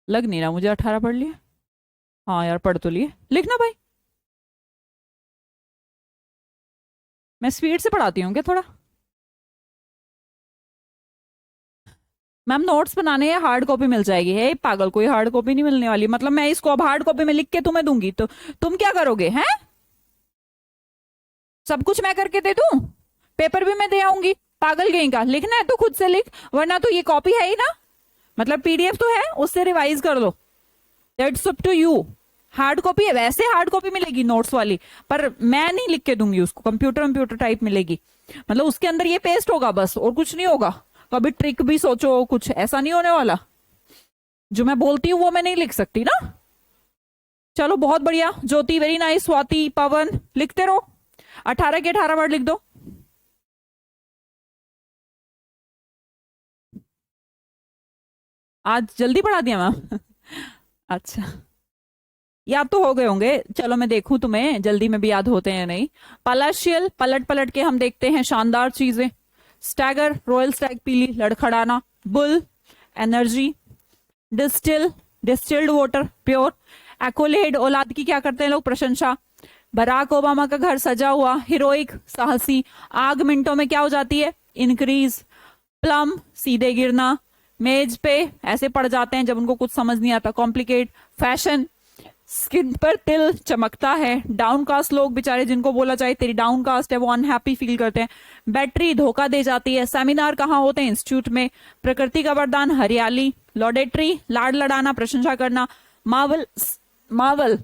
लग नहीं रहा मुझे 18 पढ़ लिए। हाँ यार पढ़ तो लिए, लिखना भाई। मैं स्पीड से पढ़ाती हूँ क्या थोड़ा? मैम नोट्स बनाने हैं, हार्ड कॉपी मिल जाएगी। है पागल, कोई हार्ड कॉपी नहीं मिलने वाली। मतलब मैं इसको अब हार्ड कॉपी में लिख के तुम्हें दूंगी तो तुम क्या करोगे? हैं? सब कुछ मैं करके दे दूं? पेपर भी मैं दे आऊंगी? पागल कहीं का। लिखना है तो खुद से लिख, वरना तो ये कॉपी है ही ना, मतलब PDF तो है, उससे रिवाइज कर लो। That's up to you. Hard copy है, वैसे हार्ड कॉपी मिलेगी नोट्स वाली, पर मैं नहीं लिख के दूंगी उसको, कंप्यूटर टाइप मिलेगी। मतलब उसके अंदर ये पेस्ट होगा बस, और कुछ नहीं होगा। कभी ट्रिक भी सोचो, कुछ ऐसा नहीं होने वाला। जो मैं बोलती हूँ वो मैं नहीं लिख सकती ना। चलो बहुत बढ़िया ज्योति, वेरी नाइस। स्वाति, पवन, लिखते रहो। 18 के 18 वर्ड लिख दो। आज जल्दी पढ़ा दिया मैम? अच्छा, याद तो हो गए होंगे। चलो मैं देखूं तुम्हें जल्दी में भी याद होते हैं नहीं। पलाशियल, पलट पलट के हम देखते हैं शानदार चीजें। स्टैगर, रॉयल स्टैग, पीली, लड़खड़ाना। Bull, energy. Distil, distilled water, pure. Accolade, औलाद की क्या करते हैं लोग? प्रशंसा। बराक ओबामा का घर सजा हुआ, हीरोइक, साहसी। आग मिनटों में क्या हो जाती है? इंक्रीज। प्लम, सीधे गिरना। मेज पे ऐसे पड़ जाते हैं जब उनको कुछ समझ नहीं आता, कॉम्प्लिकेट। फैशन, स्किन पर तिल चमकता है। डाउनकास्ट लोग बेचारे, जिनको बोला जाए तेरी डाउनकास्ट है, वो अनहैप्पी फील करते हैं। बैटरी धोखा दे जाती है। सेमिनार कहाँ होते हैं? इंस्टीट्यूट में। प्रकृति का वरदान, हरियाली। लॉडेटरी, लाड लड़ाना, प्रशंसा करना। मार्वल, मार्वल,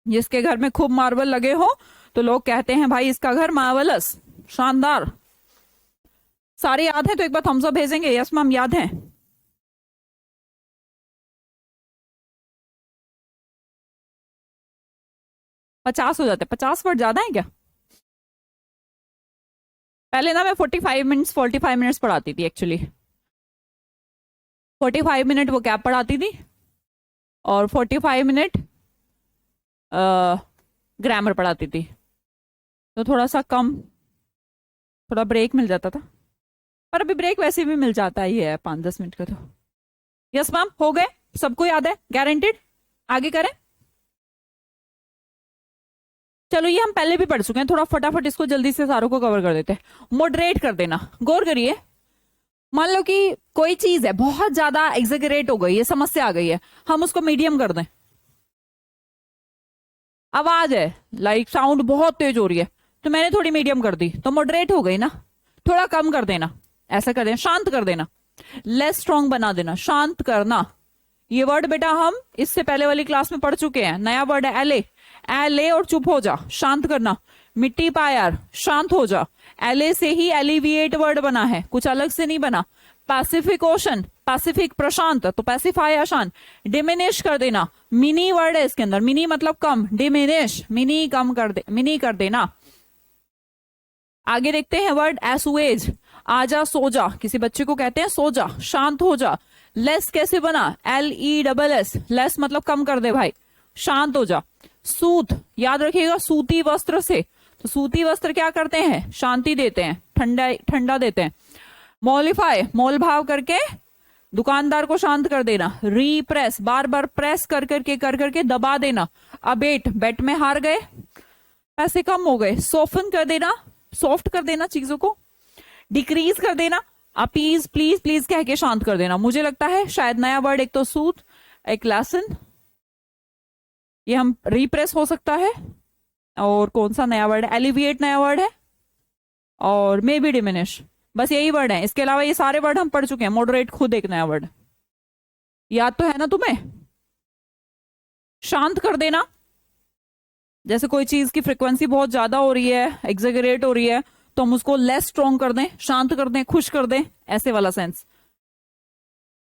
जिसके घर में खूब मार्बल लगे हो तो लोग कहते हैं भाई इसका घर मार्वलस, शानदार। सारे याद है तो एक बार थम्स अप भेजेंगे? यस मैम याद है। पचास हो जाते? 50 वर्ड ज्यादा है क्या? पहले ना मैं 45 मिनट्स पढ़ाती थी एक्चुअली। 45 मिनट वो कैप पढ़ाती थी, और 45 मिनट ग्रामर पढ़ाती थी, तो थोड़ा सा कम, थोड़ा ब्रेक मिल जाता था। पर अभी ब्रेक वैसे भी मिल जाता ही है 5-10 मिनट का तो। यस मैम, हो गए? सबको याद है? गारंटेड? आगे करें? चलो ये हम पहले भी पढ़ चुके हैं, थोड़ा फटाफट इसको जल्दी से सारों को कवर कर देते हैं। मॉडरेट कर देना, गौर करिए। मान लो कि कोई चीज है बहुत ज्यादा एग्जेगरेट हो गई है, समस्या आ गई है, हम उसको मीडियम कर दें। आवाज है, लाइक साउंड बहुत तेज हो रही है, तो मैंने थोड़ी मीडियम कर दी, तो मॉडरेट हो गई ना। थोड़ा कम कर देना, ऐसा कर देना, शांत कर देना, लेस स्ट्रॉन्ग बना देना, शांत करना। ये वर्ड बेटा हम इससे पहले वाली क्लास में पढ़ चुके हैं। नया वर्ड है एले। एले और चुप हो जा, शांत करना। मिट्टी पायर, शांत हो जा। एले से ही एलिविएट वर्ड बना है, कुछ अलग से नहीं बना। पैसिफिक ओशन, पैसिफिक प्रशांत, तो पैसिफाई आशान। डिमिनिश कर देना, मिनी वर्ड है इसके अंदर, मिनी मतलब कम, डिमिनिश, मिनी कम कर दे, मिनी कर देना। आगे देखते हैं वर्ड एसुएज, आजा सो जा, किसी बच्चे को कहते हैं सो जा, शांत हो जा। लेस कैसे बना? LESS, लेस मतलब कम कर दे भाई, शांत हो जा। सूत, याद रखिएगा, सूती वस्त्र से। तो सूती वस्त्र क्या करते हैं? शांति देते हैं, ठंडा ठंडा देते हैं। मॉलिफाई, मोल भाव करके दुकानदार को शांत कर देना। रीप्रेस, बार बार प्रेस कर करके दबा देना। अबेट, बेट में हार गए, पैसे कम हो गए। सोफन कर देना, सॉफ्ट कर देना चीजों को। डिक्रीज कर देना, अपीज, प्लीज प्लीज कह के शांत कर देना। मुझे लगता है शायद नया वर्ड, एक तो सूट, एक लेसन, ये हम रिप्रेस हो सकता है। और कौन सा नया वर्ड है? एलिविएट नया वर्ड है, और मे बी डिमिनिश, बस यही वर्ड है। इसके अलावा ये सारे वर्ड हम पढ़ चुके हैं। मॉडरेट खुद एक नया वर्ड, याद तो है ना तुम्हें? शांत कर देना, जैसे कोई चीज की फ्रिक्वेंसी बहुत ज्यादा हो रही है, एग्जेगरेट हो रही है, तो हम उसको लेस स्ट्रॉन्ग कर दें, शांत कर दें, खुश कर दें, ऐसे वाला सेंस।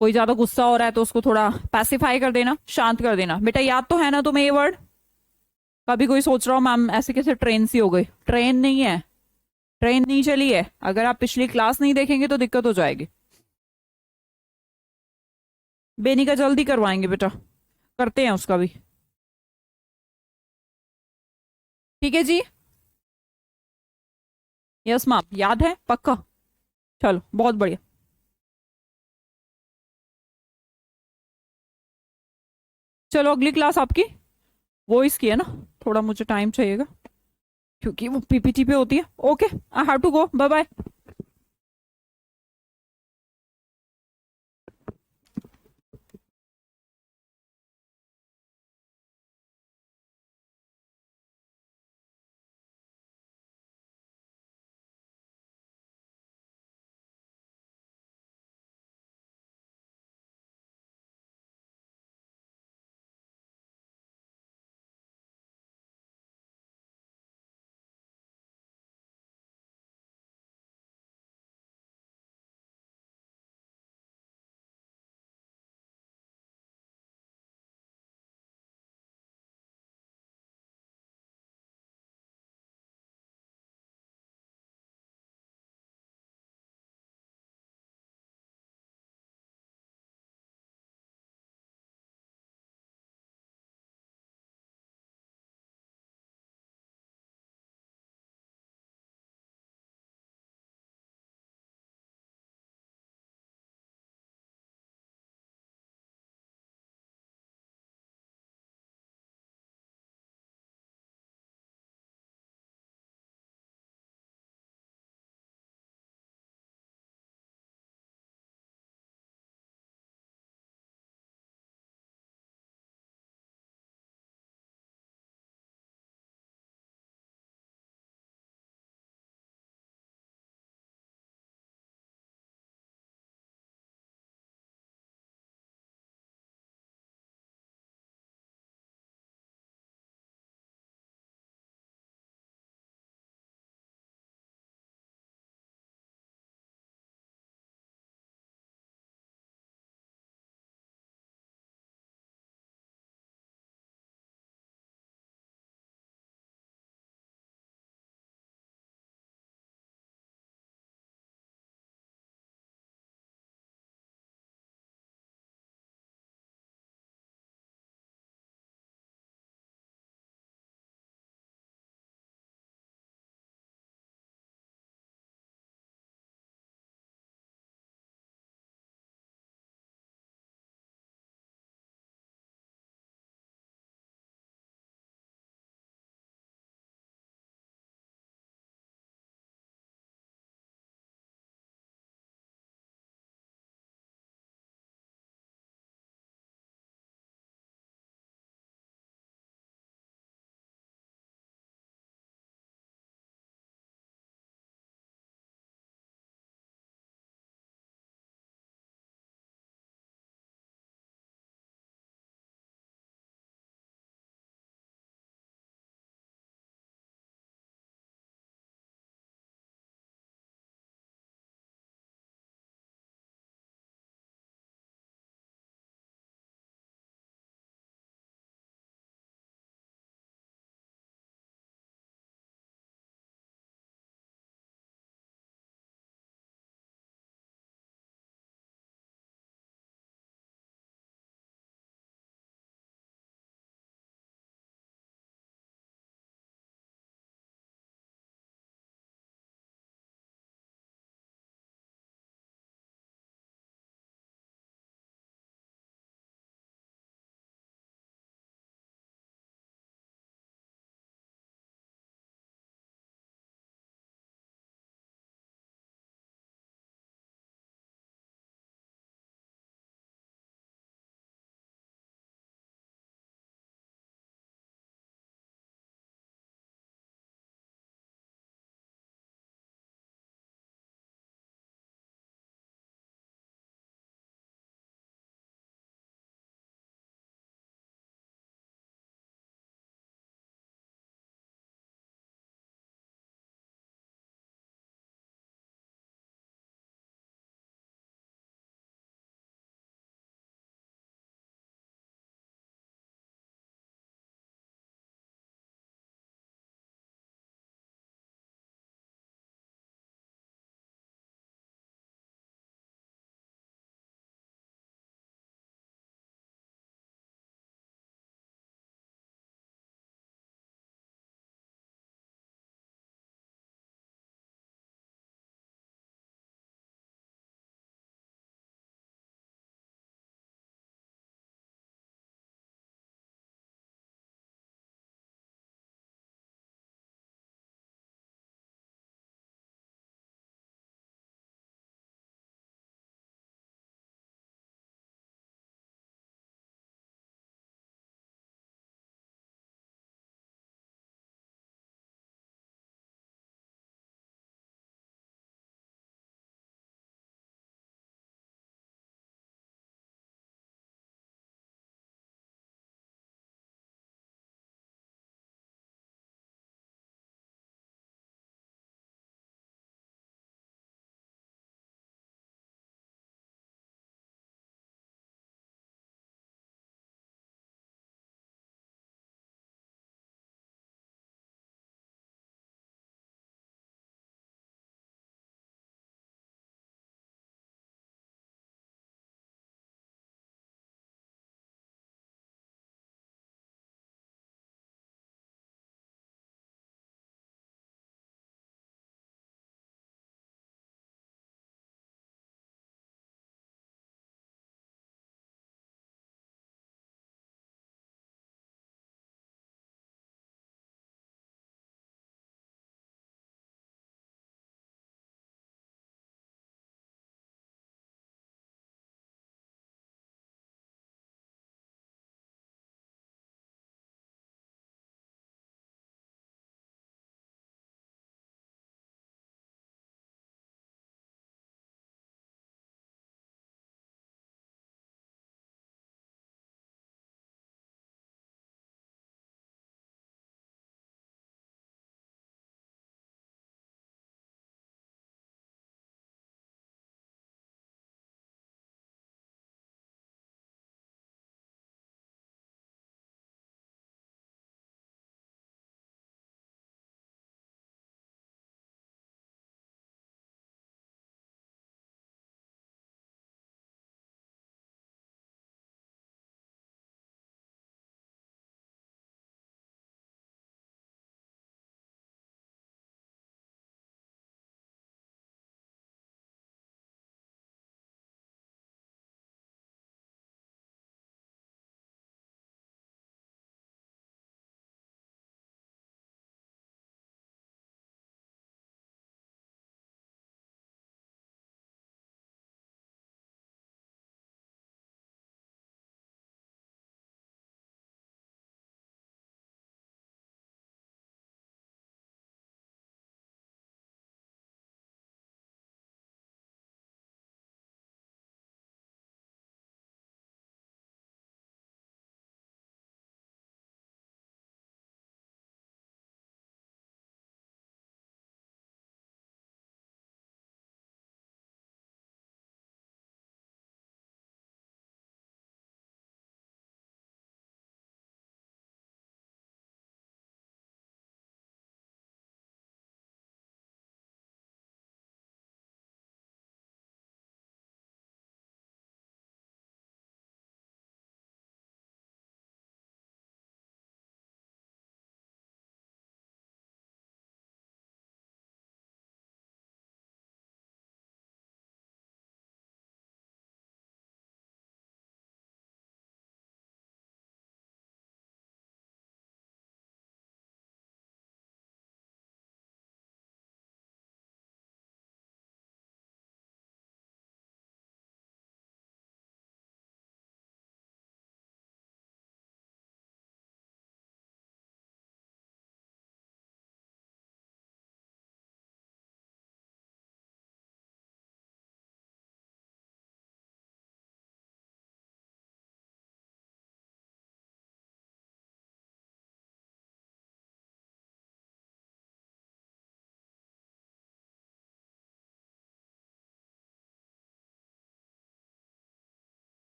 कोई ज्यादा गुस्सा हो रहा है तो उसको थोड़ा पैसिफाई कर देना, शांत कर देना। बेटा याद तो है ना तुम्हें ये वर्ड? कभी कोई सोच रहा हो मैम ऐसे कैसे ट्रेन सी हो गई? ट्रेन नहीं है, ट्रेन नहीं चली है। अगर आप पिछली क्लास नहीं देखेंगे तो दिक्कत हो जाएगी। बेनी का जल्दी करवाएंगे बेटा, करते हैं उसका भी, ठीक है जी? यस मैम, याद है पक्का? चलो बहुत बढ़िया। चलो अगली क्लास आपकी वॉइस की है ना, थोड़ा मुझे टाइम चाहिएगा क्योंकि वो पीपीटी पे होती है। Okay, I have to go, bye bye.